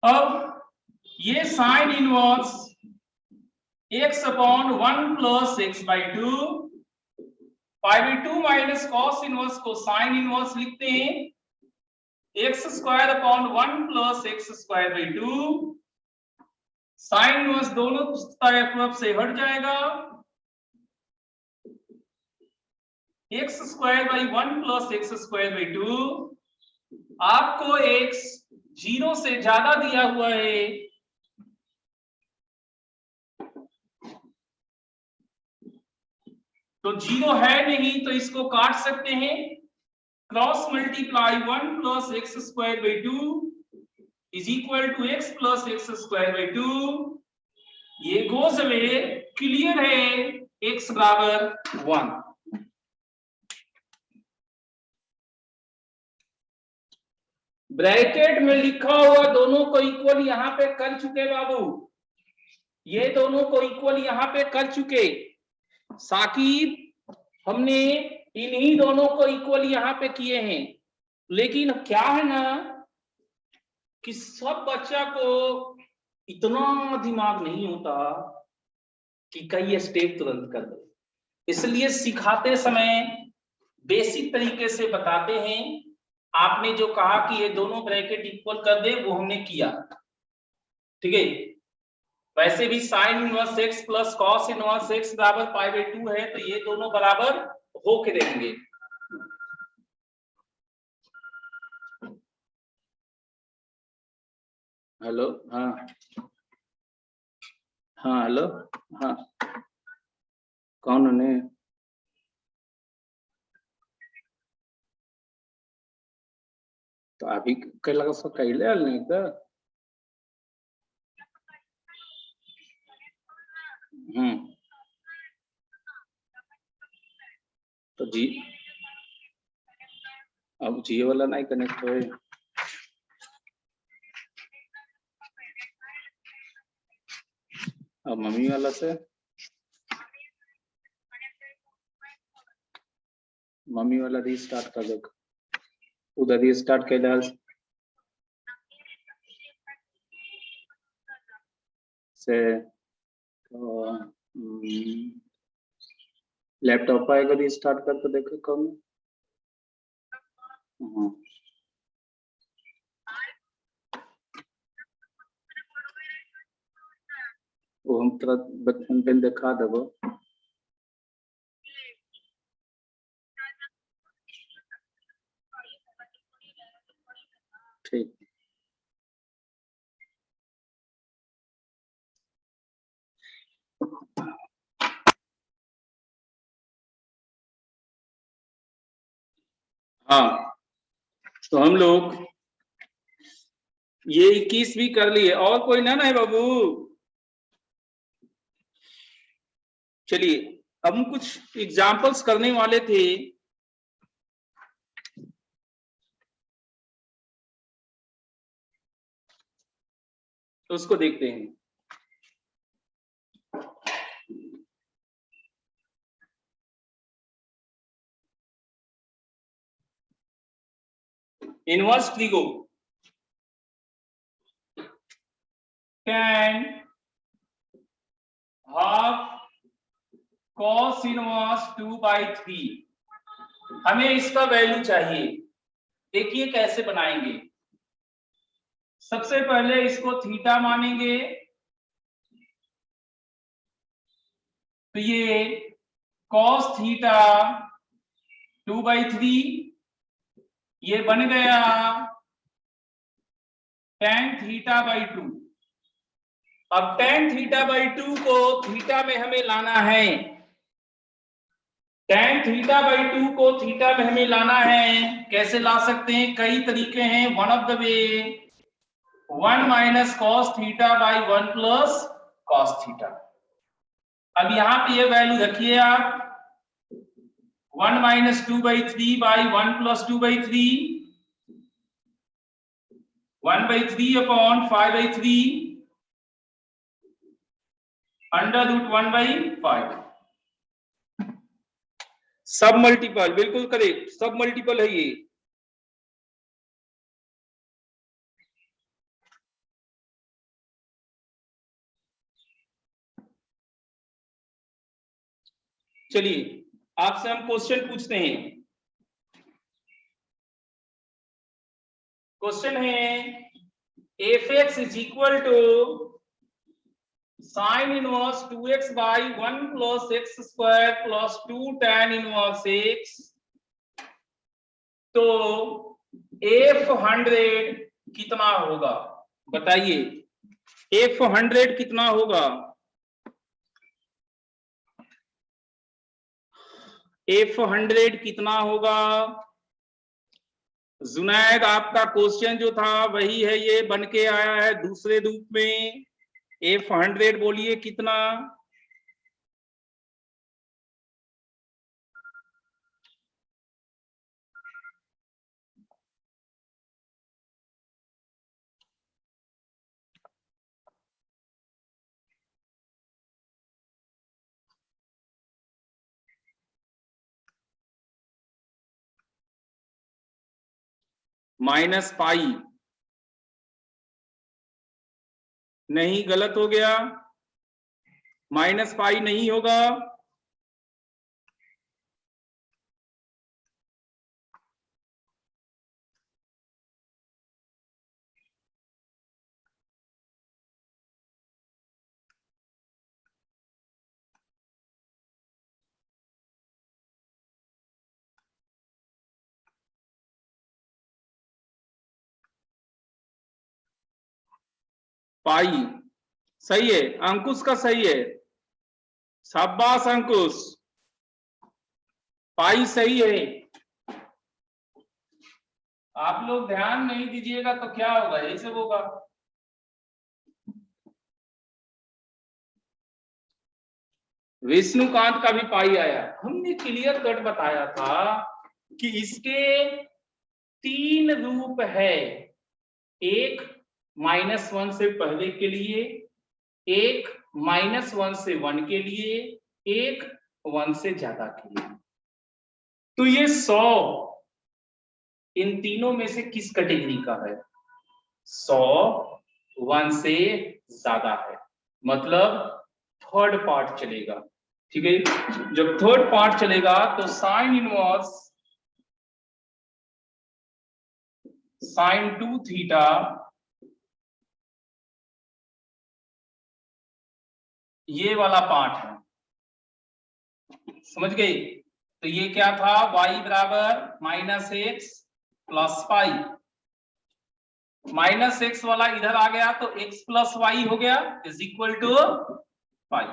अब ये sign inverse x upon 1 plus x by 2 pi by 2 minus cos inverse को साइन इनवर्स लिखते हैं, x square upon 1 plus x square by 2, sine inverse दोनों तरफ से हट जाएगा, x square by 1 plus x square by 2। आपको x 0 से ज्यादा दिया हुआ है, तो 0 है नहीं तो इसको काट सकते हैं, cross multiply 1 plus x square by 2 is equal to x plus x square by 2। ये गोज अवे, क्लियर है, x बराबर 1। ब्रैकेट में लिखा हुआ दोनों को इक्वल यहां पे कर चुके बाबू, ये दोनों को इक्वल यहां पे कर चुके साकिब, हमने इन्हीं दोनों को इक्वल यहां पे किए हैं। लेकिन क्या है ना कि सब बच्चा को इतना दिमाग नहीं होता कि कई स्टेप तुरंत कर दे, इसलिए सिखाते समय बेसिक तरीके से बताते हैं। आपने जो कहा कि ये दोनों ब्रैकेट इक्वल कर दे, वो हमने किया, ठीक है। वैसे भी sign inverse x plus cos inverse x बराबर पाई बाई 2 है, तो ये दोनों बराबर होके रहेंगे। हेलो, हाँ हाँ हेलो, हाँ कौन है? तो अभी कल सो कैले आल नहीं तो तो जी अब जियो वाला नहीं कनेक्ट होए, अब मम्मी वाला से, मम्मी वाला रीस्टार्ट कर दो, उधर रीस्टार्ट कैला से तो लैपटॉप आएगा रीस्टार्ट कर तो देखो कम। हाँ वो हम तुरंत बचपन पे दिखा देबो। ठीक हाँ, तो हम लोग ये 21 भी कर लिए, और कोई ना है बाबू। चलिए अब हम कुछ एग्जाम्पल्स करने वाले थे। तो उसको देखते हैं। Inverse trigo tan half cos inverse 2/3, हमें इसका वैल्यू चाहिए। देखिए कैसे बनाएंगे। सबसे पहले इसको थीटा मानेंगे, तो ये cos थीटा 2/3 ये बन गया tan थीटा/2। अब tan थीटा/2 को थीटा में हमें लाना है, tan थीटा/2 को थीटा में हमें लाना है। कैसे ला सकते हैं? कई तरीके हैं। One of the way 1 minus cos थीटा/1 प्लस cos थीटा। अब यहां पे ये वैल्यू रखिए आप, 1 minus 2/3/1 plus 2/3, 1/3 upon 5/3 under root 1/5। सब मल्टीपल, बिल्कुल करेक्ट, सब मल्टीपल है ये। चलिए आपसे हम क्वेश्चन पूछते हैं। क्वेश्चन है f(x) is equal to sine inverse 2x/1 plus x square plus 2 tan inverse x। तो f100 कितना होगा बताइए? f100 कितना होगा? f100 कितना होगा? जुनैद आपका क्वेश्चन जो था वही है, ये बन के आया है दूसरे रूप में। f100 बोलिए कितना? -पाई नहीं, गलत हो गया। -पाई नहीं होगा। पाई सही है, अंकुश का सही है, शाबाश अंकुश, पाई सही है। आप लोग ध्यान नहीं दीजिएगा तो क्या होगा, यही सब होगा। विष्णुकांत का भी पाई आया। हमने क्लियर कट बताया था कि इसके रूप है, एक -1 से पहले के लिए, एक -1 से 1 के लिए, एक 1 से ज्यादा के लिए। तो ये 100 इन तीनों में से किस कैटेगरी का है? 100 1 से ज्यादा है, मतलब थर्ड पार्ट चलेगा। ठीक है, जब थर्ड पार्ट चलेगा तो साइन इनवर्स साइन 2 थीटा ये वाला पार्ट है, समझ गए? तो ये क्या था, y बराबर -x प्लस पाई, -x वाला इधर आ गया तो x प्लस वाई हो गया इज इक्वल टू पाई।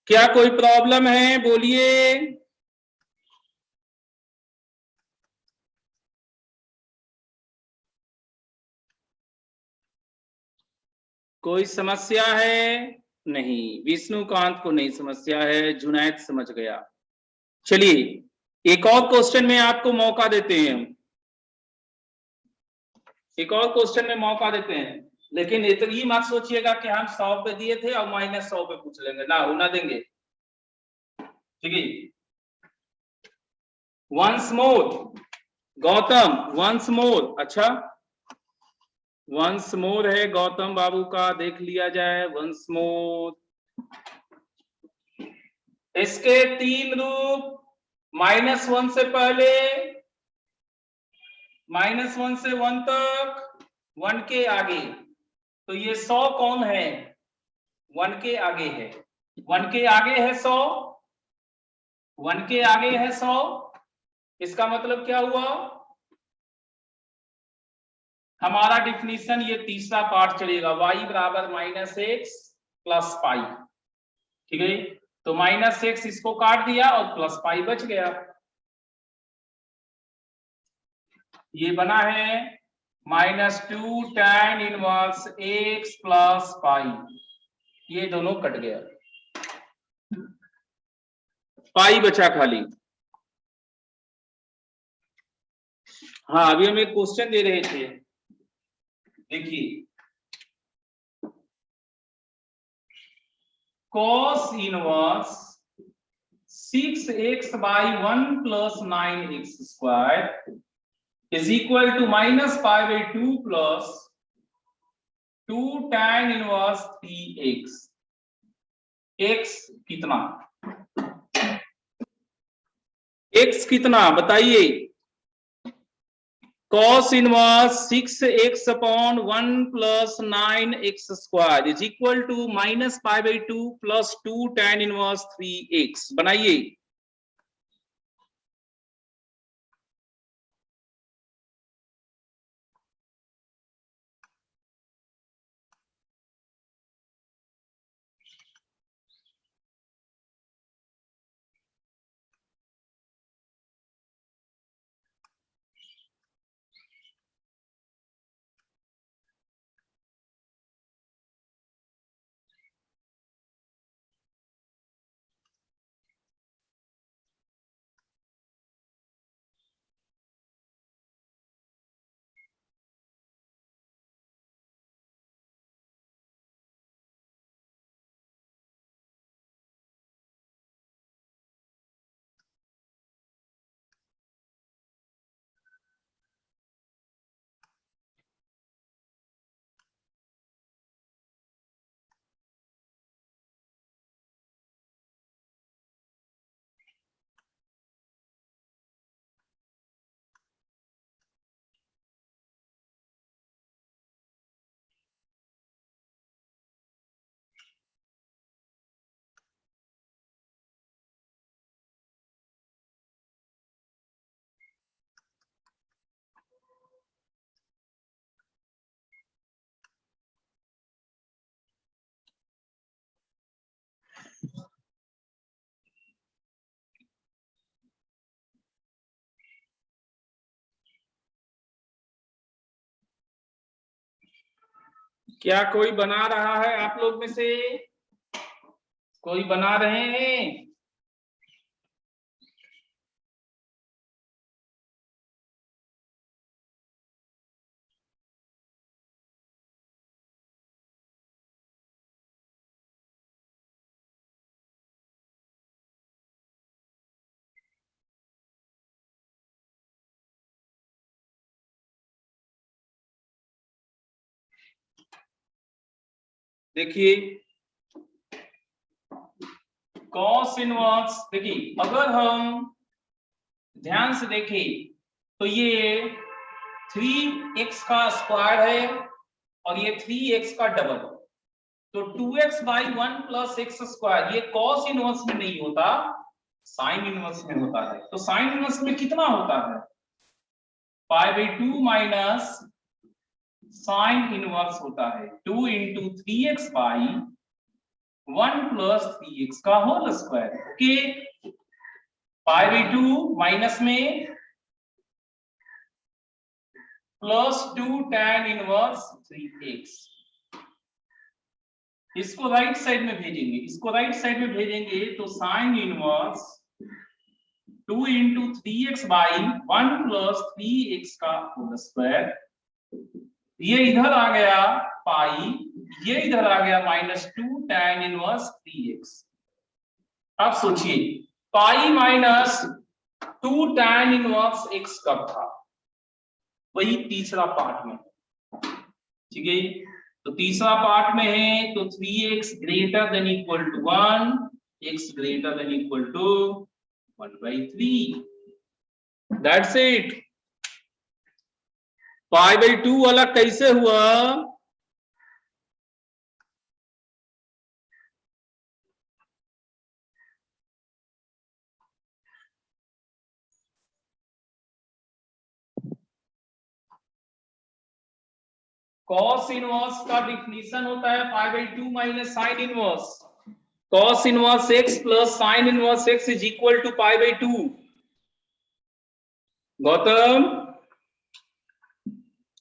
क्या कोई प्रॉब्लम है? बोलिए। कोई समस्या है? नहीं, विष्णुकांत को नहीं समस्या है, जुनैद समझ गया। चलिए एक और क्वेश्चन में आपको मौका देते हैं, एक और क्वेश्चन में मौका देते हैं, लेकिन ये मत सोचिएगा कि हम 100 पे दिए थे और -100 पे पूछ लेंगे, ना वो ना देंगे। ठीक है, once more Gautam, once more, अच्छा वंस मोर है गौतम बाबू का, देख लिया जाए वंस मोर। इसके 3 रूप, -1 से पहले, -1 से 1 तक, 1 के आगे। तो ये 100 कौन है? 1 के आगे है, 1 के आगे है 100, 1 के आगे है 100। इसका मतलब क्या हुआ, हमारा डिफिनीशन ये तीसरा पार्ट चलेगा, y बराबर -x प्लस पाई। ठीक है, तो -x इसको काट दिया और प्लस पाई बच गया। ये बना है -2 tan इनवर्स x प्लस पाई, ये दोनों कट गया, पाई बचा खाली। हाँ, अभी हम एक क्वेश्चन दे रहे थे, देखिए cos inverse 6x by 1 plus 9x square is equal to -π/2 plus 2 tan inverse 3x। x कितना, x कितना बताइए? cos inverse 6x upon 1 plus 9x square is equal to -π/2 plus 2 tan inverse 3x। बनाइए। क्या कोई बना रहा है आप लोग में से? कोई बना रहे हैं? देखिए कॉस इनवर्स, देखिए अगर हम ध्यान से देखें तो ये 3x का स्क्वायर है और ये 3x का डबल, तो 2x by 1 plus x square ये कॉस इनवर्स में नहीं होता, साइन इनवर्स में होता है। तो साइन इनवर्स में कितना होता है, pi by 2 minus sine inverse होता है 2 into 3x by 1 plus 3x का whole square. Okay, pi by 2 minus में प्लस 2 tan इनवर्स 3x, इसको राइट साइड में भेजेंगे, इसको राइट साइड में भेजेंगे तो sine inverse 2 into 3x by 1 plus 3x का होल स्क्वायर, ये इधर आ गया पाई, ये इधर आ गया माइनस 2 tan इनवर्स 3x। अब सोचिए pi minus 2 tan inverse x कब था, वही तीसरा पार्ट में, ठीक है। तो तीसरा पार्ट में है तो 3x greater than equal to 1, x greater than equal to 1/3, that's it. Pi by 2 अलग कैसे हुआ, कॉस इनवर्स का डिफिनीशन होता है pi by 2 minus sine inverse, cos inverse x plus sine inverse x is equal to pi by 2। Gautam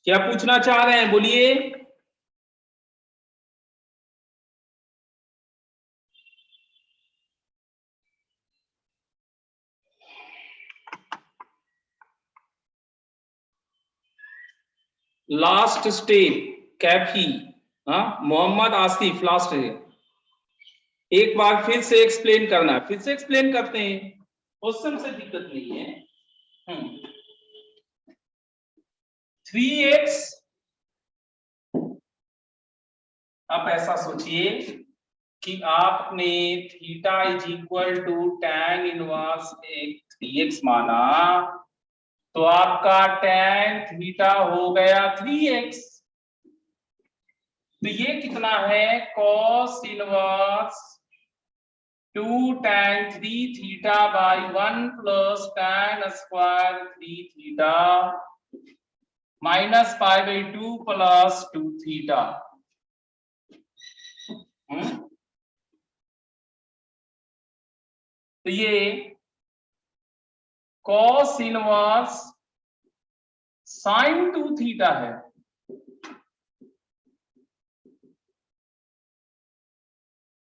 क्या पूछना चाह रहे हैं, बोलिए। लास्ट स्टेप कैफी, हाँ मोहम्मद आसिफ लास्ट है, एक बार फिर से एक्सप्लेन करना है, फिर से एक्सप्लेन करते हैं, क्वेश्चन से दिक्कत नहीं है। 3x, आप ऐसा सोचिए कि आपने theta is equal to tan inverse 3x माना, तो आपका टैन थीटा हो गया 3x, तो ये कितना है cos inverse 2 tan 3 theta by 1 plus tan square 3 theta minus pi by 2 plus 2 theta. तो ये कॉस इनवर्स साइन 2 थीटा है,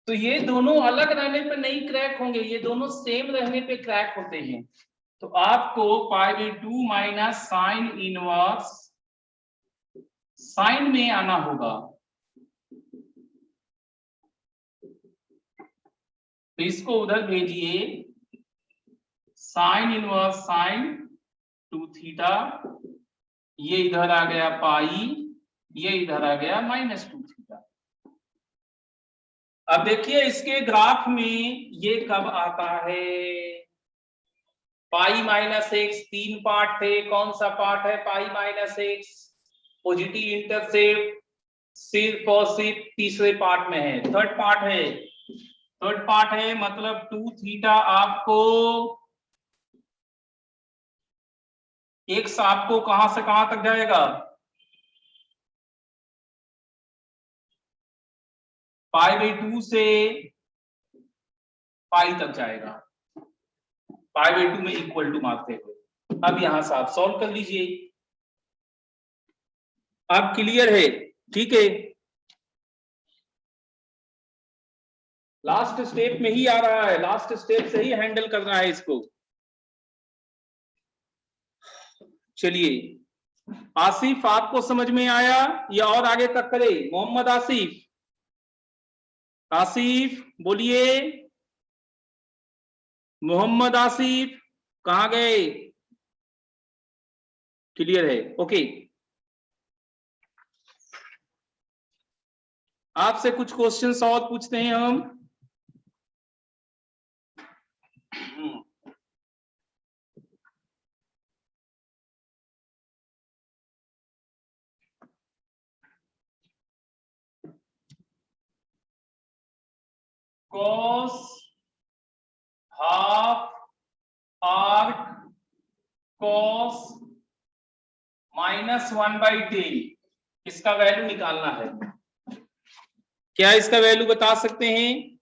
तो ये दोनों अलग रहने पे नहीं क्रैक होंगे, ये दोनों सेम रहने पे क्रैक होते हैं। तो आपको पाई by 2 minus sine inverse sign में आना होगा, तो इसको उधर भेजिए, साइन इनवर्स साइन 2 थीटा, ये इधर आ गया पाई, ये इधर आ गया माइनस 2 थीटा। अब देखिए इसके ग्राफ में ये कब आता है, पाई माइनस एक्स, 3 पार्ट थे, कौन सा पार्ट है pi minus x, positive intercept, सिर्फ और सिर्फ तीसरे पार्ट में है, थर्ड पार्ट है, थर्ड पार्ट है, मतलब 2 थीटा आपको एक्स आपको कहां से कहां तक जाएगा, पाई बाई 2 से पाई तक जाएगा, पाई बाई 2 में इक्वल टू मारते हुए। अब यहां से आप सॉल्व कर लीजिए, अब क्लियर है, ठीक है। लास्ट स्टेप में ही आ रहा है, लास्ट स्टेप से ही हैंडल करना है इसको। चलिए आसिफ आपको समझ में आया या और आगे तक करे, मोहम्मद आसिफ, आसिफ बोलिए, मोहम्मद आसिफ कहां गए, क्लियर है, ओके। आपसे कुछ क्वेश्चंस और पूछते हैं हम। cos हाफ आर्क cos -1/10 इसका वैल्यू निकालना है। क्या इसका वैल्यू बता सकते हैं?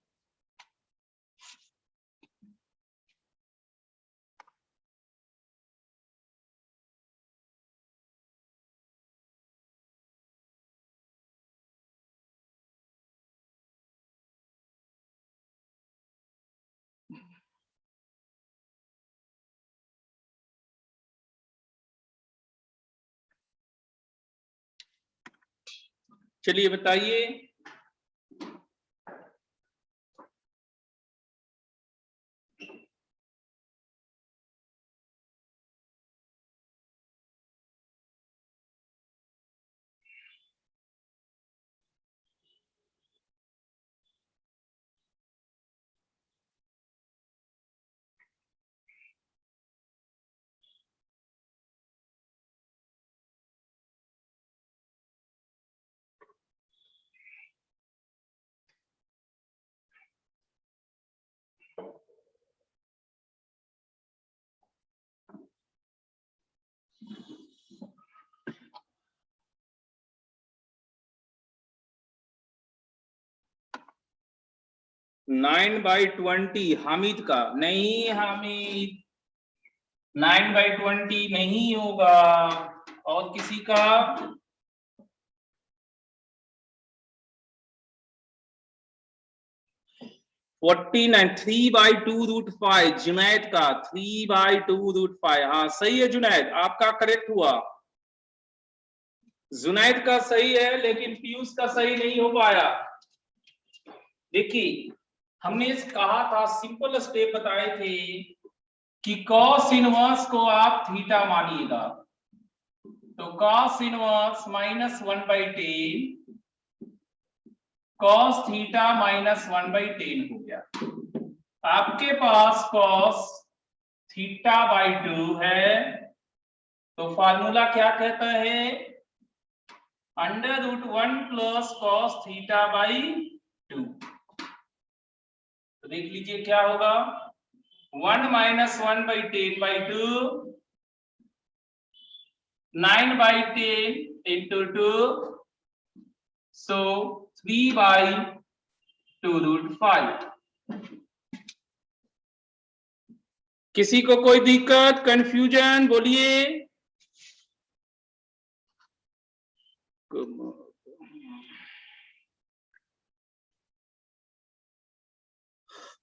चलिए बताइए। नाइन बाई 20 हामिद का नहीं, हामिद 9/20 नहीं होगा। और किसी का? 49 3/2√5 जुनैद का 3/2√5। हाँ सही है जुनैद, आपका करेक्ट हुआ। जुनैद का सही है लेकिन पीयूष का सही नहीं हो पाया। देखिए हमने कहा था, सिंपल स्टेप बताए थे कि कॉस इनवर्स को आप थीटा मानिएगा, तो कॉस इनवर्स -1/10 कॉस थीटा -1/10 हो गया। आपके पास कॉस θ/2 है, तो फार्मूला क्या कहता है? √1 प्लस कॉस θ/2। तो देख लीजिए क्या होगा, 1 - 1/10/2 9/10 into 2, so 3/2√5। किसी को कोई दिक्कत, कंफ्यूजन? बोलिए।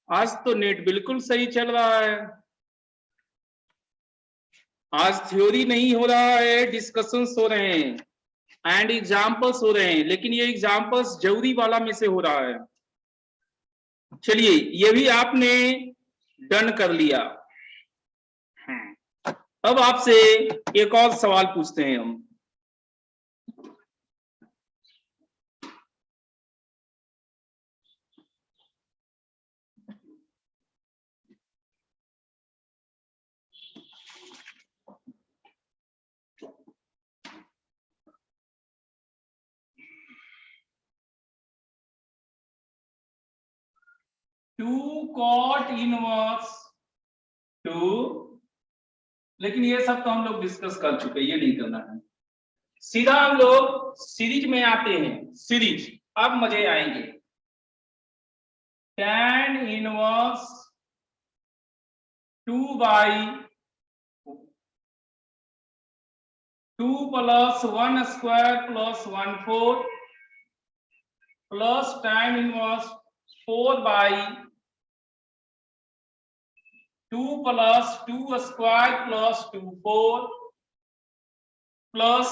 आज तो नेट बिल्कुल सही चल रहा है, आज थ्योरी नहीं हो रहा है, डिस्कशंस हो रहे हैं एंड एग्जाम्पल्स हो रहे हैं, लेकिन ये एग्जाम्पल्स जरूरी वाला में से हो रहा है। चलिए ये भी आपने डन कर लिया। अब आपसे एक और सवाल पूछते हैं हम। टू कॉट इनवर्स 2, लेकिन ये सब तो हम लोग डिस्कस कर चुके हैं, ये नहीं करना है। सीधा हम लोग सीरीज में आते हैं। सीरीज अब मजे आएंगे। tan inverse 2/2 plus 1 square plus 1/4 plus tan inverse 4/2 plus 2 square plus 2/4 plus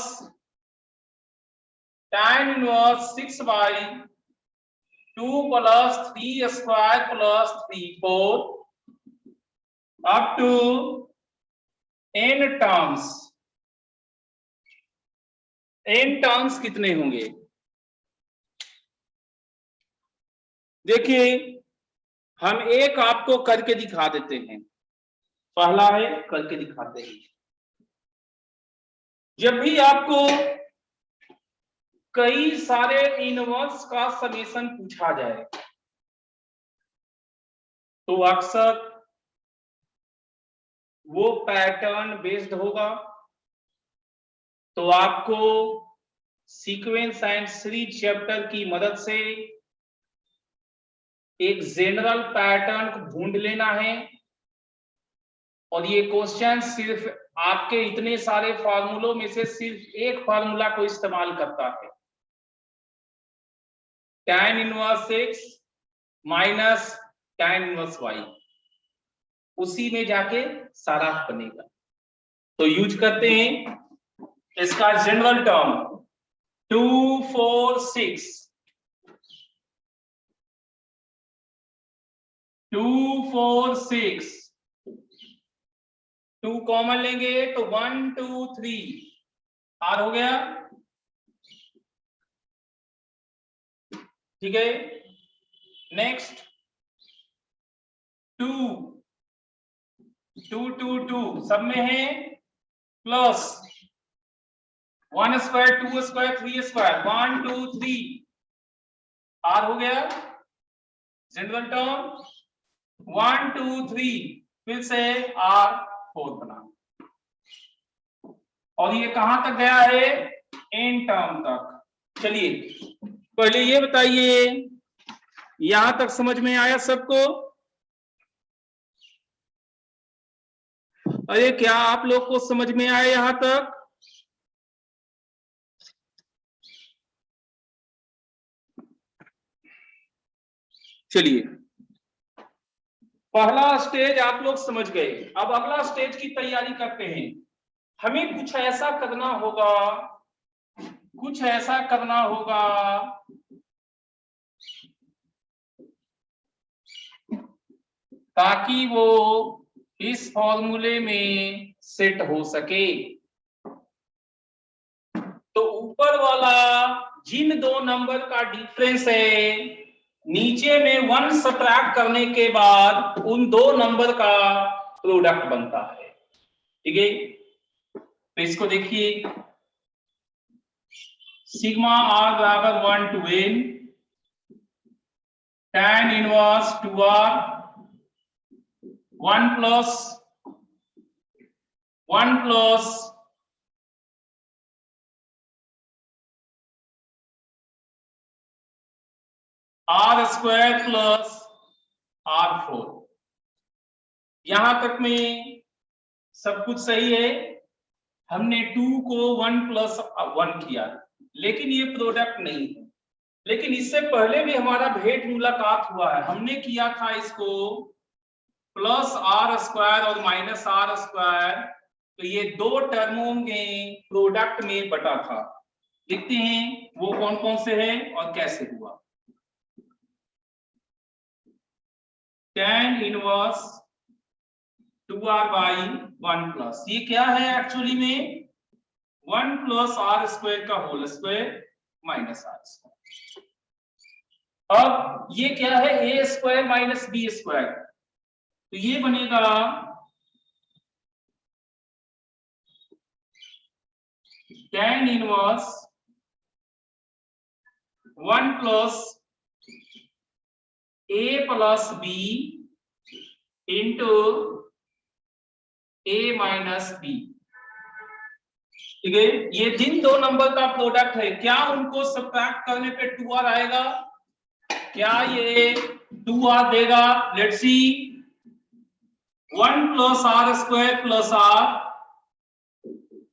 tan inverse 6/2 plus 3 square plus 3/4 up to n terms. n terms कितने होंगे? देखिए हम एक आपको करके दिखा देते हैं। पहला है करके दिखाते हैं। जब भी आपको कई सारे इनवर्स का समेशन पूछा जाए तो अक्सर वो पैटर्न बेस्ड होगा। तो आपको सीक्वेंस एंड सीरीज चैप्टर की मदद से एक जनरल पैटर्न को ढूंढ लेना है और ये क्वेश्चन सिर्फ आपके इतने सारे फार्मूलों में से सिर्फ एक फार्मूला को इस्तेमाल करता है, tan inverse x minus tan inverse y, उसी में जाके सारा बनेगा। तो यूज करते हैं इसका जनरल टर्म 2 4 6 2 4 6 2 कॉमन लेंगे तो 1 2 3 आर हो गया। ठीक है, नेक्स्ट 2 2 2 2 सब में है plus 1 square 2 square 3 square 1 2 3 r हो गया जनरल टर्म 1 2 3 फिर से आर 4 बना और ये कहां तक गया है एन टर्म तक। चलिए पहले ये बताइए यहां तक समझ में आया सबको? अरे क्या आप लोग को समझ में आया यहां तक? चलिए पहला स्टेज आप लोग समझ गए। अब अगला स्टेज की तैयारी करते हैं। हमें कुछ ऐसा करना होगा, कुछ ऐसा करना होगा ताकि वो इस फॉर्मूले में सेट हो सके। तो ऊपर वाला जिन दो नंबर का डिफरेंस है, नीचे में 1 सब्ट्रैक्ट करने के बाद उन दो नंबर का प्रोडक्ट बनता है। ठीक है, तो इसको देखिए सिग्मा आर बराबर 1 to n tan inverse 2r 1 plus r square plus r4। यहां तक में सब कुछ सही है। हमने 2 को 1 प्लस 1 किया, लेकिन ये प्रोडक्ट नहीं है। लेकिन इससे पहले भी हमारा भेंट मुलाकात हुआ है। हमने किया था इसको प्लस आर स्क्वायर और माइनस आर स्क्वायर, तो ये दो टर्मों में प्रोडक्ट में बटा था। देखते हैं वो कौन कौन से हैं और कैसे हुआ। tan inverse 2r by 1 plus, ये क्या है एक्चुअली में 1 प्लस आर स्क्वायर का whole square minus r square. अब ये क्या है a square minus b square, तो ये बनेगा tan inverse 1 plus a plus b into a minus b. ठीक है, ये जिन दो नंबर का प्रोडक्ट है, क्या उनको सब्ट्रैक्ट करने पे 2r आएगा? क्या ये 2r देगा? Let's see 1 plus r square plus r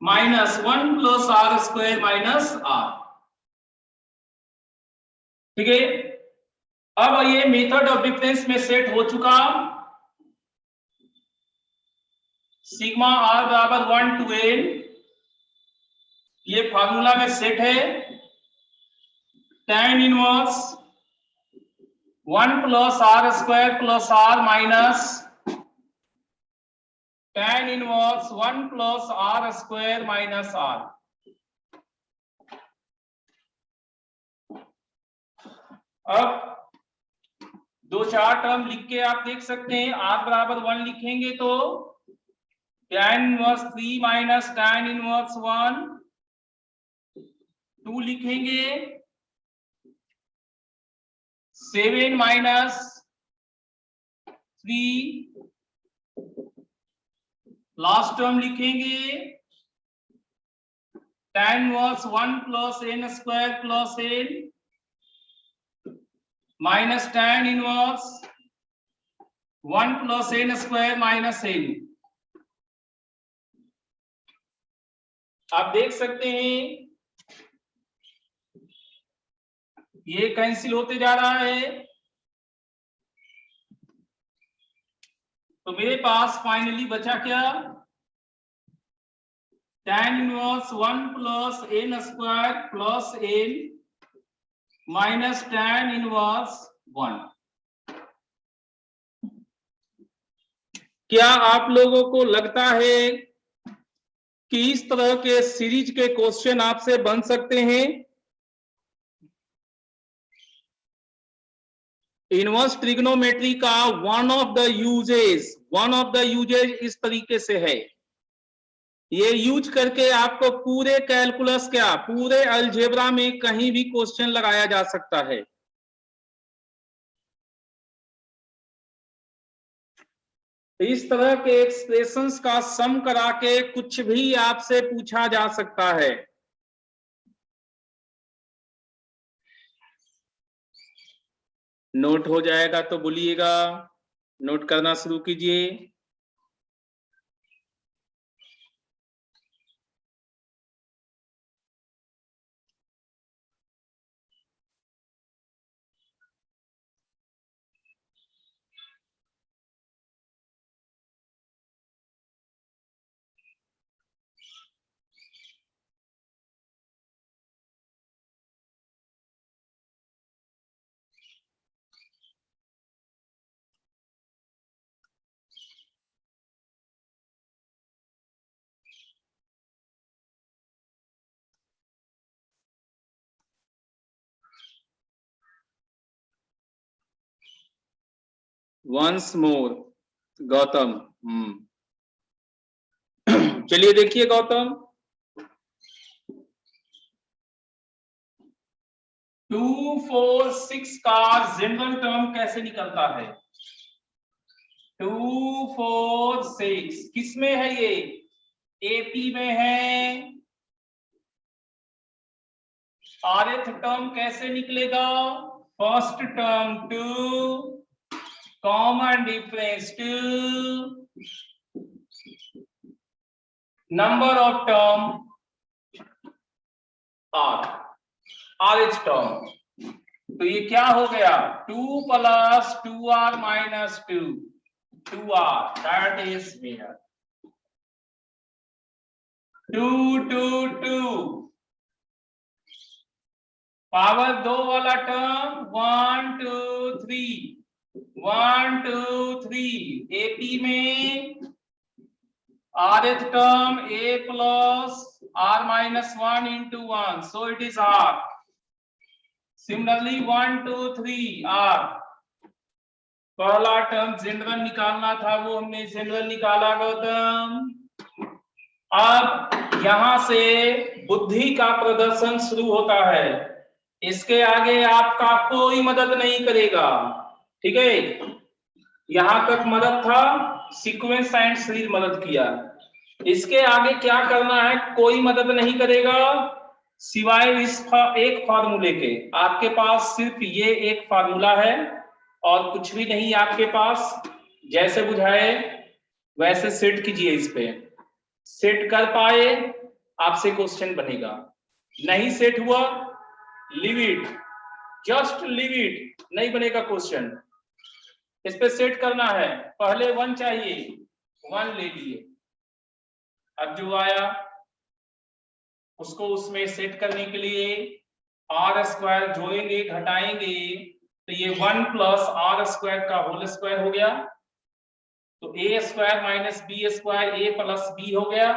minus 1 plus r square minus r. ठीक है, अब ये मेथड ऑफ डिफरेंस में सेट हो चुका। सिग्मा आर बराबर 1 to n, ये फार्मूला में सेट है। tan inverse 1 plus r square plus r minus tan inverse 1 plus r square minus r. अब दो चार टर्म लिख के आप देख सकते हैं। r बराबर 1 लिखेंगे तो tan inverse 3 minus tan inverse 1, 2 लिखेंगे 7 माइनस 3, लास्ट टर्म लिखेंगे tan inverse 1 plus n square plus n minus tan inverse 1 plus n square minus n। आप देख सकते हैं ये कैंसिल होते जा रहा है, तो मेरे पास फाइनली बचा क्या, tan inverse 1 plus n square plus n minus tan inverse 1। क्या आप लोगों को लगता है कि इस तरह के सीरीज के क्वेश्चन आपसे बन सकते हैं? इनवर्स ट्रिग्नोमेट्री का वन ऑफ द यूजेज इस तरीके से है। ये यूज करके आपको पूरे कैलकुलस क्या पूरे अलजेब्रा में कहीं भी क्वेश्चन लगाया जा सकता है। इस तरह के एक्सप्रेशंस का सम करा के कुछ भी आपसे पूछा जा सकता है। नोट हो जाएगा तो बोलिएगा, नोट करना शुरू कीजिए। Once more Gautam. चलिए देखिए गौतम, 2, 4, 6 का जनरल टर्म कैसे निकलता है? 2, 4, 6 किस में है ये? एपी में है। rth टर्म कैसे निकलेगा? First term 2, common difference 2, number of term rh term. तो ये क्या हो गया? 2 plus 2r minus 2, 2r that is here 2, 2, 2 power 2 वाला टर्म 1, 2, 3, 1, 2, 3 एपी में rth term a plus r minus 1 into 1, so it is r. Similarly 1, 2, 3 r। पहला term general निकालना था, वो हमने जनरल निकाला गौतम। अब यहां से बुद्धि का प्रदर्शन शुरू होता है, इसके आगे आपका कोई मदद नहीं करेगा, ठीक है? यहां तक मदद था, सीक्वेंस एंड सीरीज मदद किया। इसके आगे क्या करना है कोई मदद नहीं करेगा सिवाय इस एक फार्मूले के। आपके पास सिर्फ ये एक फार्मूला है और कुछ भी नहीं आपके पास। जैसे बुझाए वैसे सेट कीजिए, इस पे सेट कर पाए आपसे क्वेश्चन बनेगा, नहीं सेट हुआ leave it, just leave it, नहीं बनेगा क्वेश्चन। इस पे सेट करना है, पहले 1 चाहिए, 1 ले लिए। अब जो आया उसको उसमें सेट करने के लिए r स्क्वायर जोड़ेंगे घटाएंगे, तो ये 1 प्लस r स्क्वायर का होल स्क्वायर हो गया, तो a square minus b square a plus b हो गया,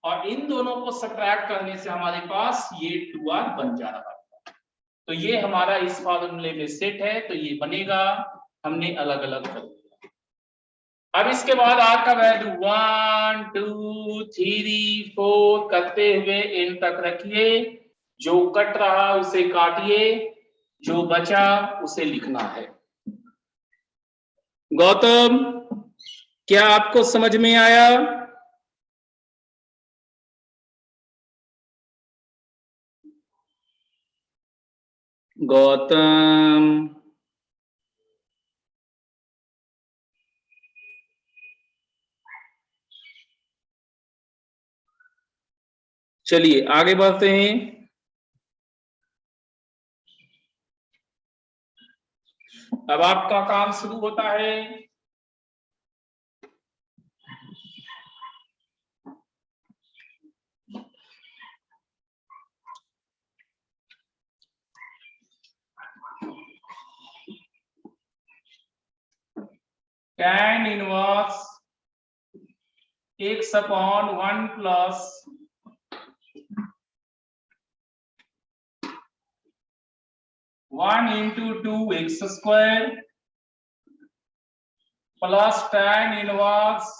और इन दोनों को सब्ट्रैक्ट करने से हमारे पास ये 2r बन जा रहा है। तो ये हमारा इस फॉर्मूले में सेट है, तो ये बनेगा हमने अलग अलग कर दिया। अब इसके बाद आर का वैल्यू 1 2 3 4 करते हुए एंड तक रखिए। जो कट रहा उसे काटिए, जो बचा उसे लिखना है। गौतम, क्या आपको समझ में आया? गौतम, चलिए आगे बढ़ते हैं। अब आपका काम शुरू होता है। tan inverse x upon 1 plus 1 into 2x square plus tan inverse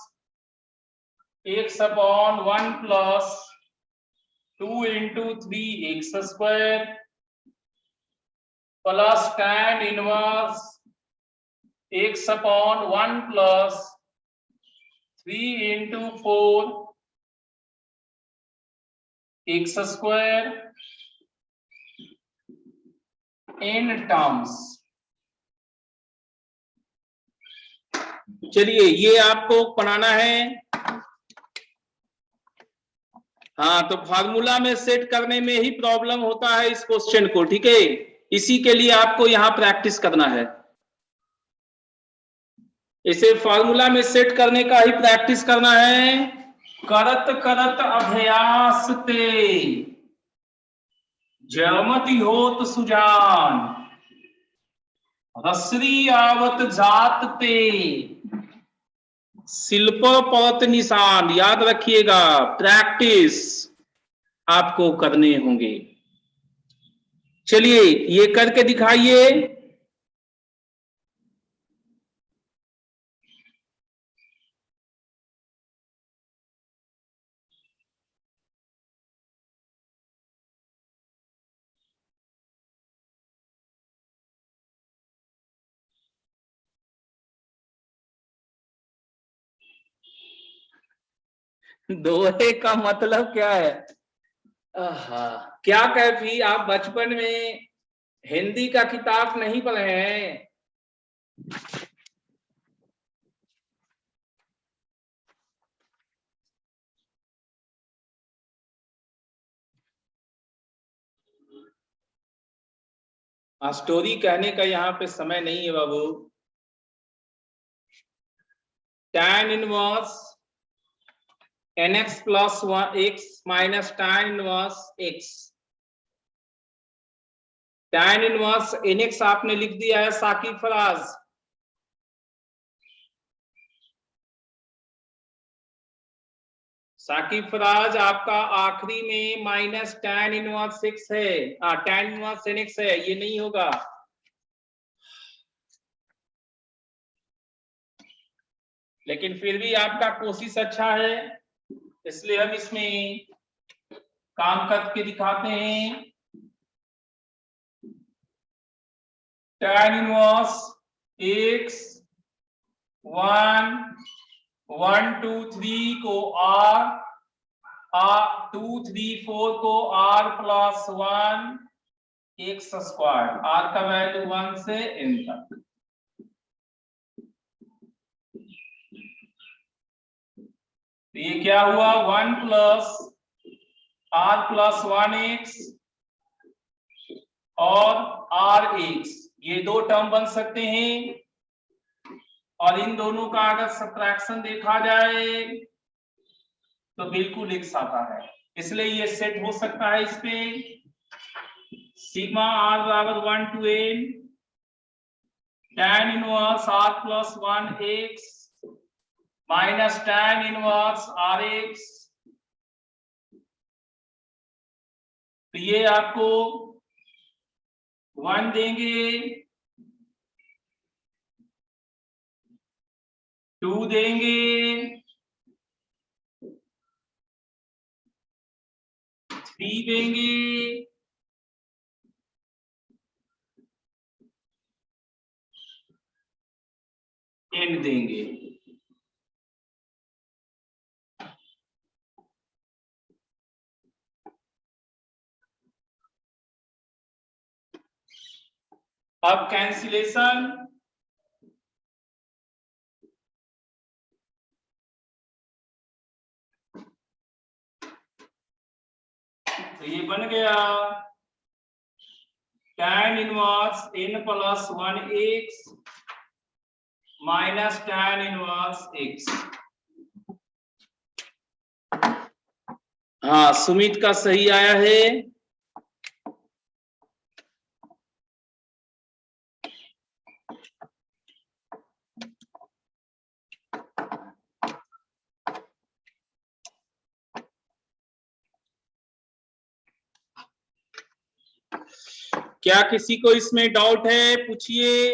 x upon 1 plus 2 into 3x square plus tan inverse x upon 1 plus 3 into 4 x square in terms. चलिए ये आपको बनाना है। हाँ, तो फार्मूला में सेट करने में ही प्रॉब्लम होता है इस क्वेश्चन को, ठीक है। इसी के लिए आपको यहां प्रैक्टिस करना है। इसे फार्मूला में सेट करने का ही प्रैक्टिस करना है। करत करत अभ्यास ते ज्यामति होत सुजान, रसरी आवत जात ते शिल्प परत निशान। याद रखिएगा, प्रैक्टिस आपको करने होंगे। चलिए ये करके दिखाइए। दोहे का मतलब क्या है? क्या कैफी, आप बचपन में हिंदी का किताब नहीं पढ़े हैं? स्टोरी कहने का यहाँ पे समय नहीं है बाबू। tan inverse nx plus x minus tan inverse x। tan inverse nx आपने लिख दिया है साकिब फराज। साकिब फराज आपका आखिरी में माइनस tan इनवर्स x है, tan इनवर्स nx है, ये नहीं होगा। लेकिन फिर भी आपका कोशिश अच्छा है, इसलिए हम इसमें काम करके दिखाते हैं। tan इनवर्स x 1 1 2 3 को r 2 3 4 को r plus 1 x square, r का वैल्यू 1 से n तक। तो ये क्या हुआ, 1 प्लस r प्लस 1x और rx, ये दो टर्म बन सकते हैं। और इन दोनों का अगर सब्ट्रैक्शन देखा जाए तो बिल्कुल x आता है, इसलिए ये सेट हो सकता है इस पे। सिग्मा r बराबर 1 to n tan inverse r plus 1x minus tan inverse rx। तो ये आपको 1 देंगे 2 देंगे, 3 देंगे, n देंगे। अब कैंसिलेशन, तो ये बन गया tan inverse n plus 1x minus tan inverse x। हाँ, सुमित का सही आया है। क्या किसी को इसमें डाउट है? पूछिए।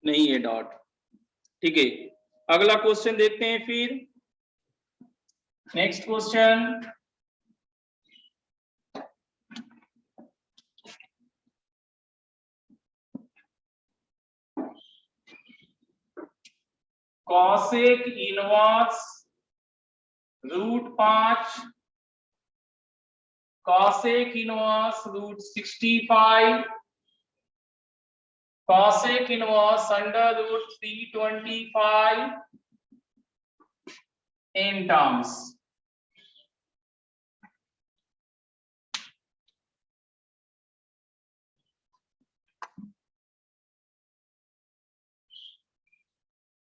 नहीं है डाउट, ठीक है। अगला क्वेश्चन देखते हैं फिर। Next question, cosec inverse √5 cosec inverse √65 cosec inverse √325 in terms।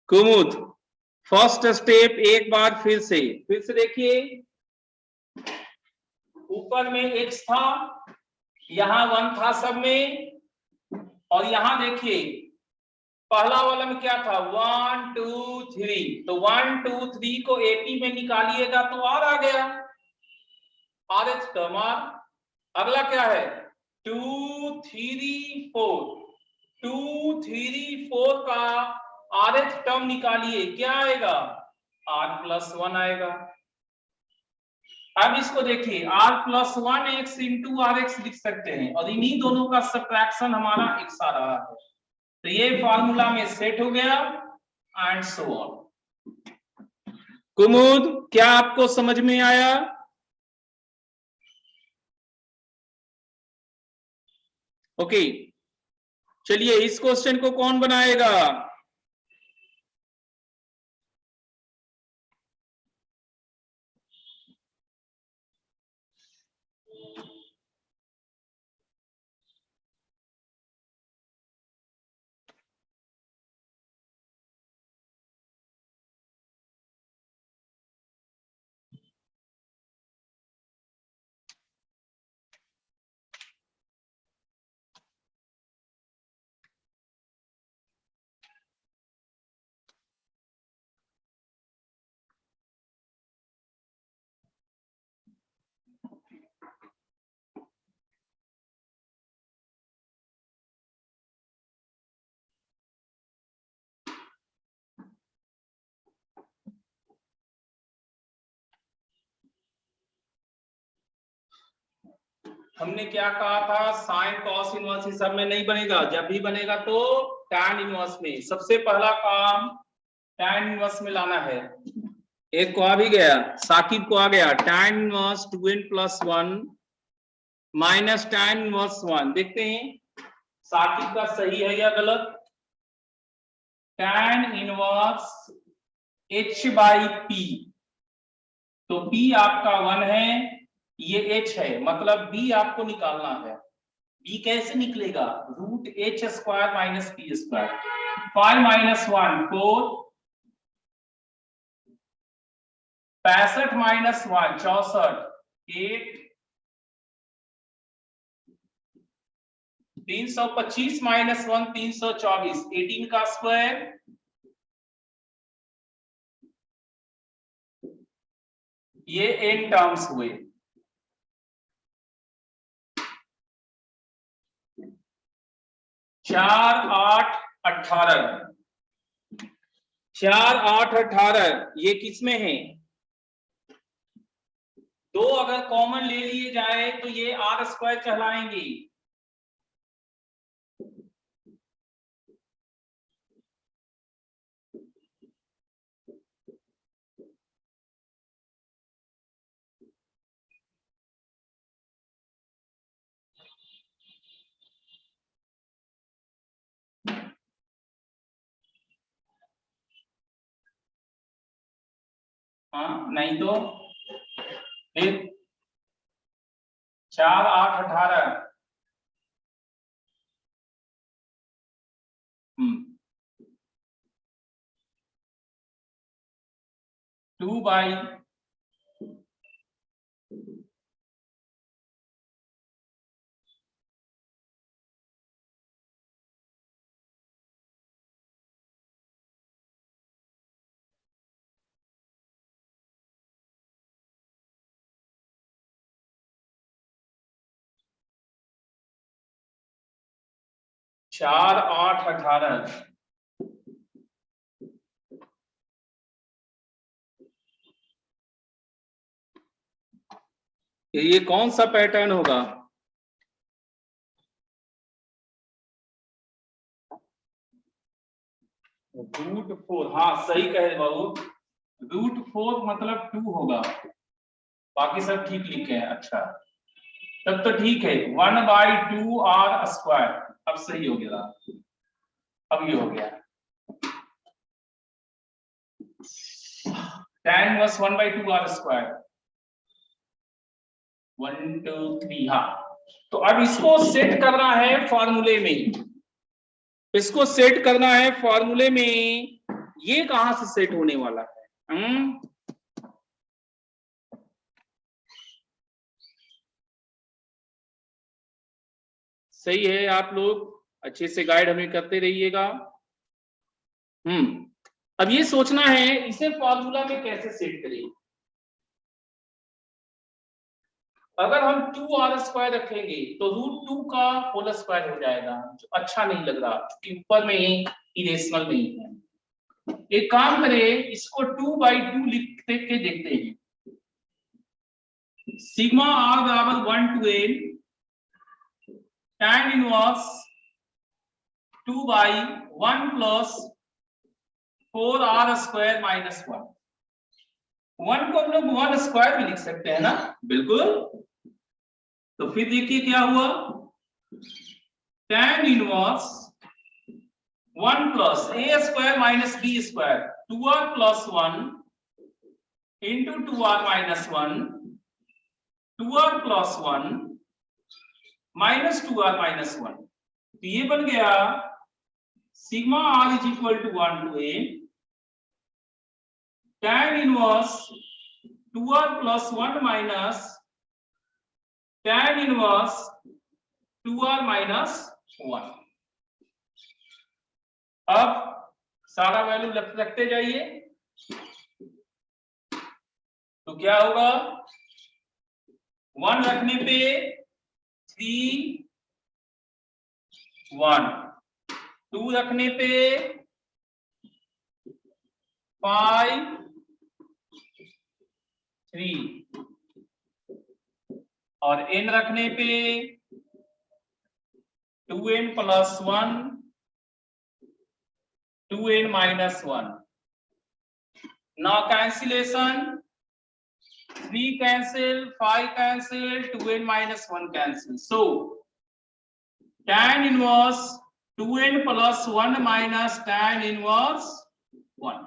Kumud, first step एक बार फिर से देखिए। ऊपर में x था, यहां 1 था सब में, और यहां देखिए पहला वाला में क्या था 1 2 3, तो 1 2 3 को 80 में निकालिएगा तो r आ गया, RH टर्म r। अगला क्या है 2 3 4, 2 3 4 का RH टर्म निकालिए, क्या आएगा r+1 आएगा। अब इसको देखिए r+1 x इंटू rx लिख सकते हैं, और इन्हीं दोनों का सब्ट्रैक्शन हमारा x आ रहा है, तो ये फॉर्मूला में सेट हो गया एंड सो ऑन। कुमुद, क्या आपको समझ में आया? ओके, चलिए इस क्वेश्चन को कौन बनाएगा? हमने क्या कहा था, साइन कॉस इनवर्स इस सब में नहीं बनेगा, जब भी बनेगा तो tan इनवर्स में। सबसे पहला काम tan इनवर्स में लाना है। एक को आ भी गया, साकिब को आ गया, tan inverse 2n + 1 minus tan inverse 1। देखते हैं साकिब का सही है या गलत। tan इनवर्स h/p, तो p आपका 1 है, ये h है, मतलब b आपको निकालना है। b कैसे निकलेगा, √h² - p²। 5 - 1 4, 65 - 1 64, 8, 325 - 1 324, 18 का स्क्वायर ये n टर्म्स हुए। 4 8 18, 4 8 18 ये किसमें है? दो अगर कॉमन ले लिए जाए तो ये आर स्क्वायर कहलाएंगे। हाँ नहीं तो फिर 4 8 18 2 बाई 4 8 18 ये कौन सा पैटर्न होगा? √4, हाँ सही कहे बाबू, √4 मतलब 2 होगा, बाकी सब ठीक लिखे हैं। अच्छा तब तो ठीक है, 1/2 आर स्क्वायर, अब सही हो गया, अब ये हो गया tan इनवर्स 1/2 आर स्क्वायर, 1 2 3। हाँ तो अब इसको सेट करना है फॉर्मूले में, इसको सेट करना है फॉर्मूले में। ये कहां से सेट होने वाला है? सही है, आप लोग अच्छे से गाइड हमें करते रहिएगा। अब ये सोचना है इसे फॉर्मूला में कैसे सेट करें। अगर हम 2r स्क्वायर रखेंगे तो √2 का होल स्क्वायर हो जाएगा, जो अच्छा नहीं लग रहा क्योंकि ऊपर में ही इरेशनल नहीं है। एक काम करें, इसको 2/2 लिख के देखते हैं। सिग्मा r बराबर 1 to n tan inverse 2/1 plus 4r square minus 1। 1 को हम लोग 1 स्क्वायर भी लिख सकते हैं ना, बिल्कुल। तो फिर देखिए क्या हुआ, tan inverse 1 plus a square minus b square, 2r plus 1 into 2r minus 1, 2r plus 1 minus 2r minus 1। तो ये बन गया sigma r is equal to 1 to a tan inverse 2r plus 1 minus tan inverse 2r minus 1। अब सारा value रखते जाइए, तो क्या होगा, 1 रखने पे 3 1, 2 रखने पे 5 3, और n रखने पे 2n plus 1 2n minus 1। Now cancellation, 3 cancel, 5 cancel, 2n minus 1 cancel. So tan inverse 2n plus 1 minus tan inverse 1,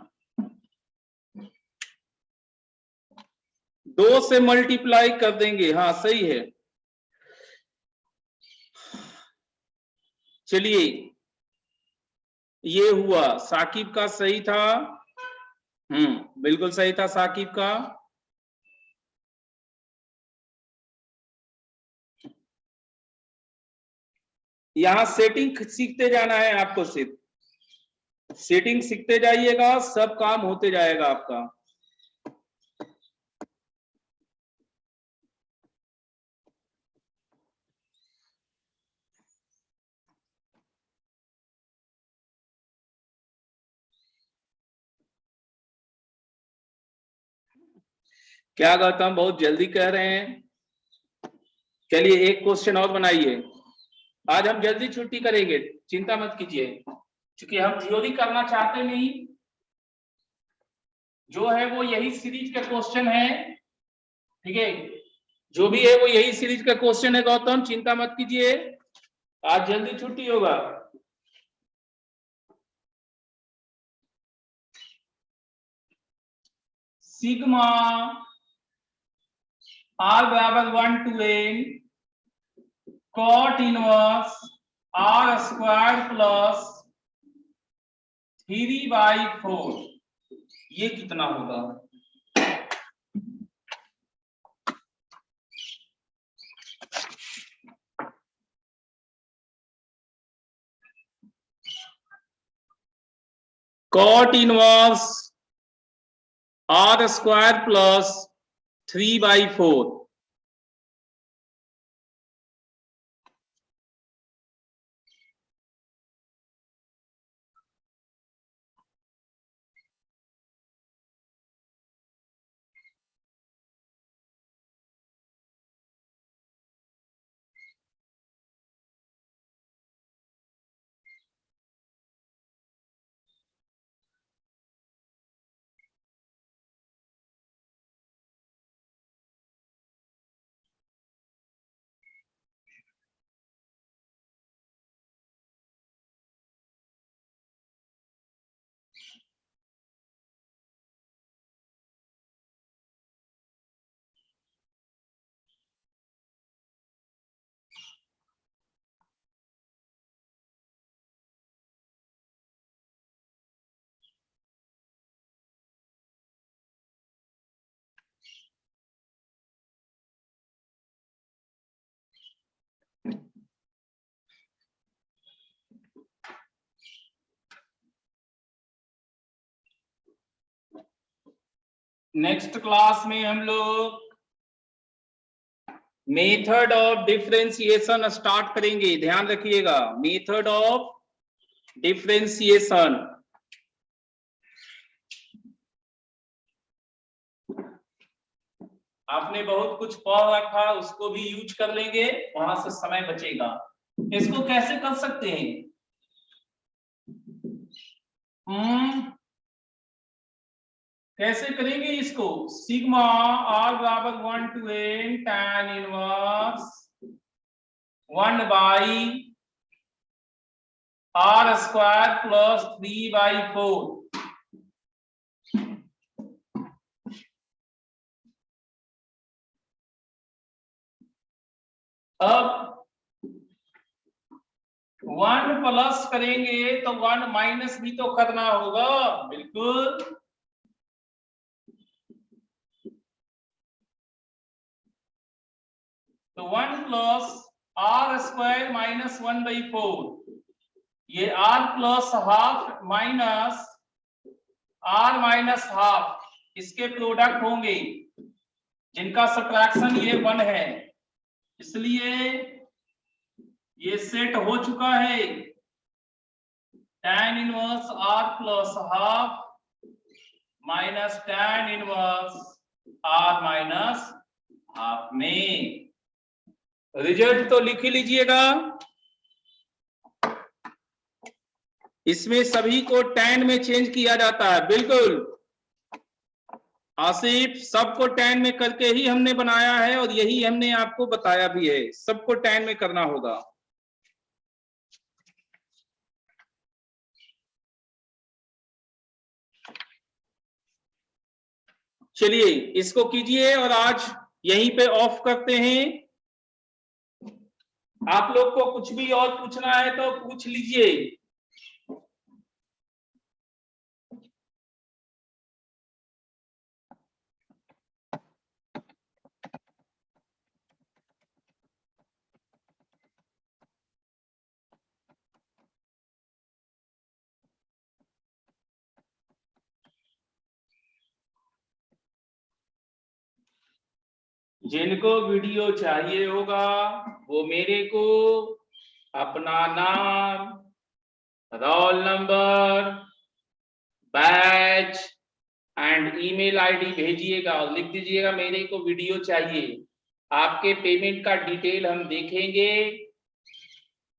2 से मल्टीप्लाई कर देंगे। हाँ सही है। चलिए ये हुआ, साकिब का सही था। बिल्कुल सही था साकिब का। यहां सेटिंग सीखते जाना है आपको, सिर्फ सेटिंग सीखते जाइएगा, सब काम होते जाएगा आपका। क्या गौतम बहुत जल्दी कह रहे हैं? चलिए एक क्वेश्चन और बनाइए। आज हम जल्दी छुट्टी करेंगे, चिंता मत कीजिए, क्योंकि हम थ्योरी करना चाहते नहीं, जो है वो यही सीरीज का क्वेश्चन है। ठीक है, जो भी है वो यही सीरीज का क्वेश्चन है गौतम, चिंता मत कीजिए, आज जल्दी छुट्टी होगा। सिग्मा r बराबर 1 to n cot inverse r square plus 3/4, ये कितना होगा? cot inverse r square plus 3/4, next class में हम लोग मेथड ऑफ डिफरेंशिएशन स्टार्ट करेंगे, ध्यान रखिएगा, मेथड ऑफ डिफरेंशिएशन। आपने बहुत कुछ पढ़ रखा, उसको भी यूज कर लेंगे, वहां से समय बचेगा। इसको कैसे कर सकते हैं? कैसे करेंगे इसको? सिग्मा r बराबर 1 to n tan inverse 1 by r square plus 3/4। अब 1 प्लस करेंगे तो 1 माइनस भी तो करना होगा, बिल्कुल। तो 1 प्लस r स्क्वायर माइनस 1/4, ये r plus half minus r minus half, इसके प्रोडक्ट होंगे, जिनका सब्ट्रैक्शन ये 1 है, इसलिए ये सेट हो चुका है। tan inverse r plus half minus tan inverse r minus half में रिजल्ट तो लिख ही लीजिएगा। इसमें सभी को tan में चेंज किया जाता है, बिल्कुल आसिफ, सबको tan में करके ही हमने बनाया है और यही हमने आपको बताया भी है, सबको tan में करना होगा। चलिए इसको कीजिए और आज यहीं पे ऑफ करते हैं। आप लोग को कुछ भी और पूछना है तो पूछ लीजिए। जिनको वीडियो चाहिए होगा वो मेरे को अपना नाम, roll number, batch and email ID भेजिएगा और लिख दीजिएगा मेरे को वीडियो चाहिए। आपके पेमेंट का डिटेल हम देखेंगे,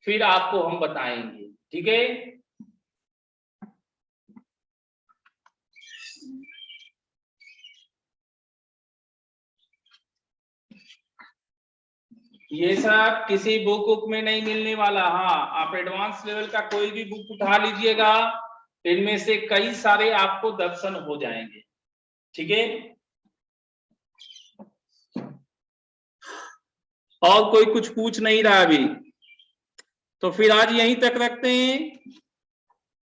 फिर आपको हम बताएंगे, ठीक है। ये सब किसी बुक में नहीं मिलने वाला। हाँ, आप एडवांस लेवल का कोई भी बुक उठा लीजिएगा, इनमें से कई सारे आपको दर्शन हो जाएंगे, ठीक है। और कोई कुछ पूछ नहीं रहा अभी, तो फिर आज यहीं तक रखते हैं।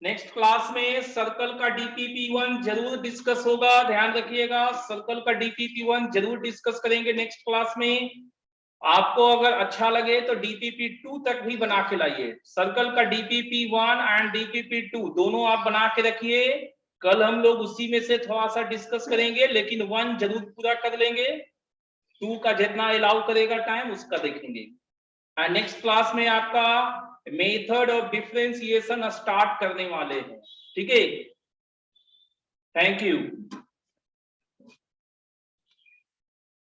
नेक्स्ट क्लास में सर्कल का DPP1 जरूर डिस्कस होगा, ध्यान रखिएगा। सर्कल का DPP1 जरूर डिस्कस करेंगे नेक्स्ट क्लास में। आपको अगर अच्छा लगे तो DPP2 तक भी बना के लाइए। सर्कल का DPP1 एंड DPP2 दोनों आप बना के रखिए। कल हम लोग उसी में से थोड़ा सा डिस्कस करेंगे, लेकिन 1 जरूर पूरा कर लेंगे। 2 का जितना अलाउ करेगा टाइम उसका देखेंगे। एंड नेक्स्ट क्लास में आपका मेथड ऑफ डिफरेंशिएशन स्टार्ट करने वाले हैं, ठीक है। Thank you.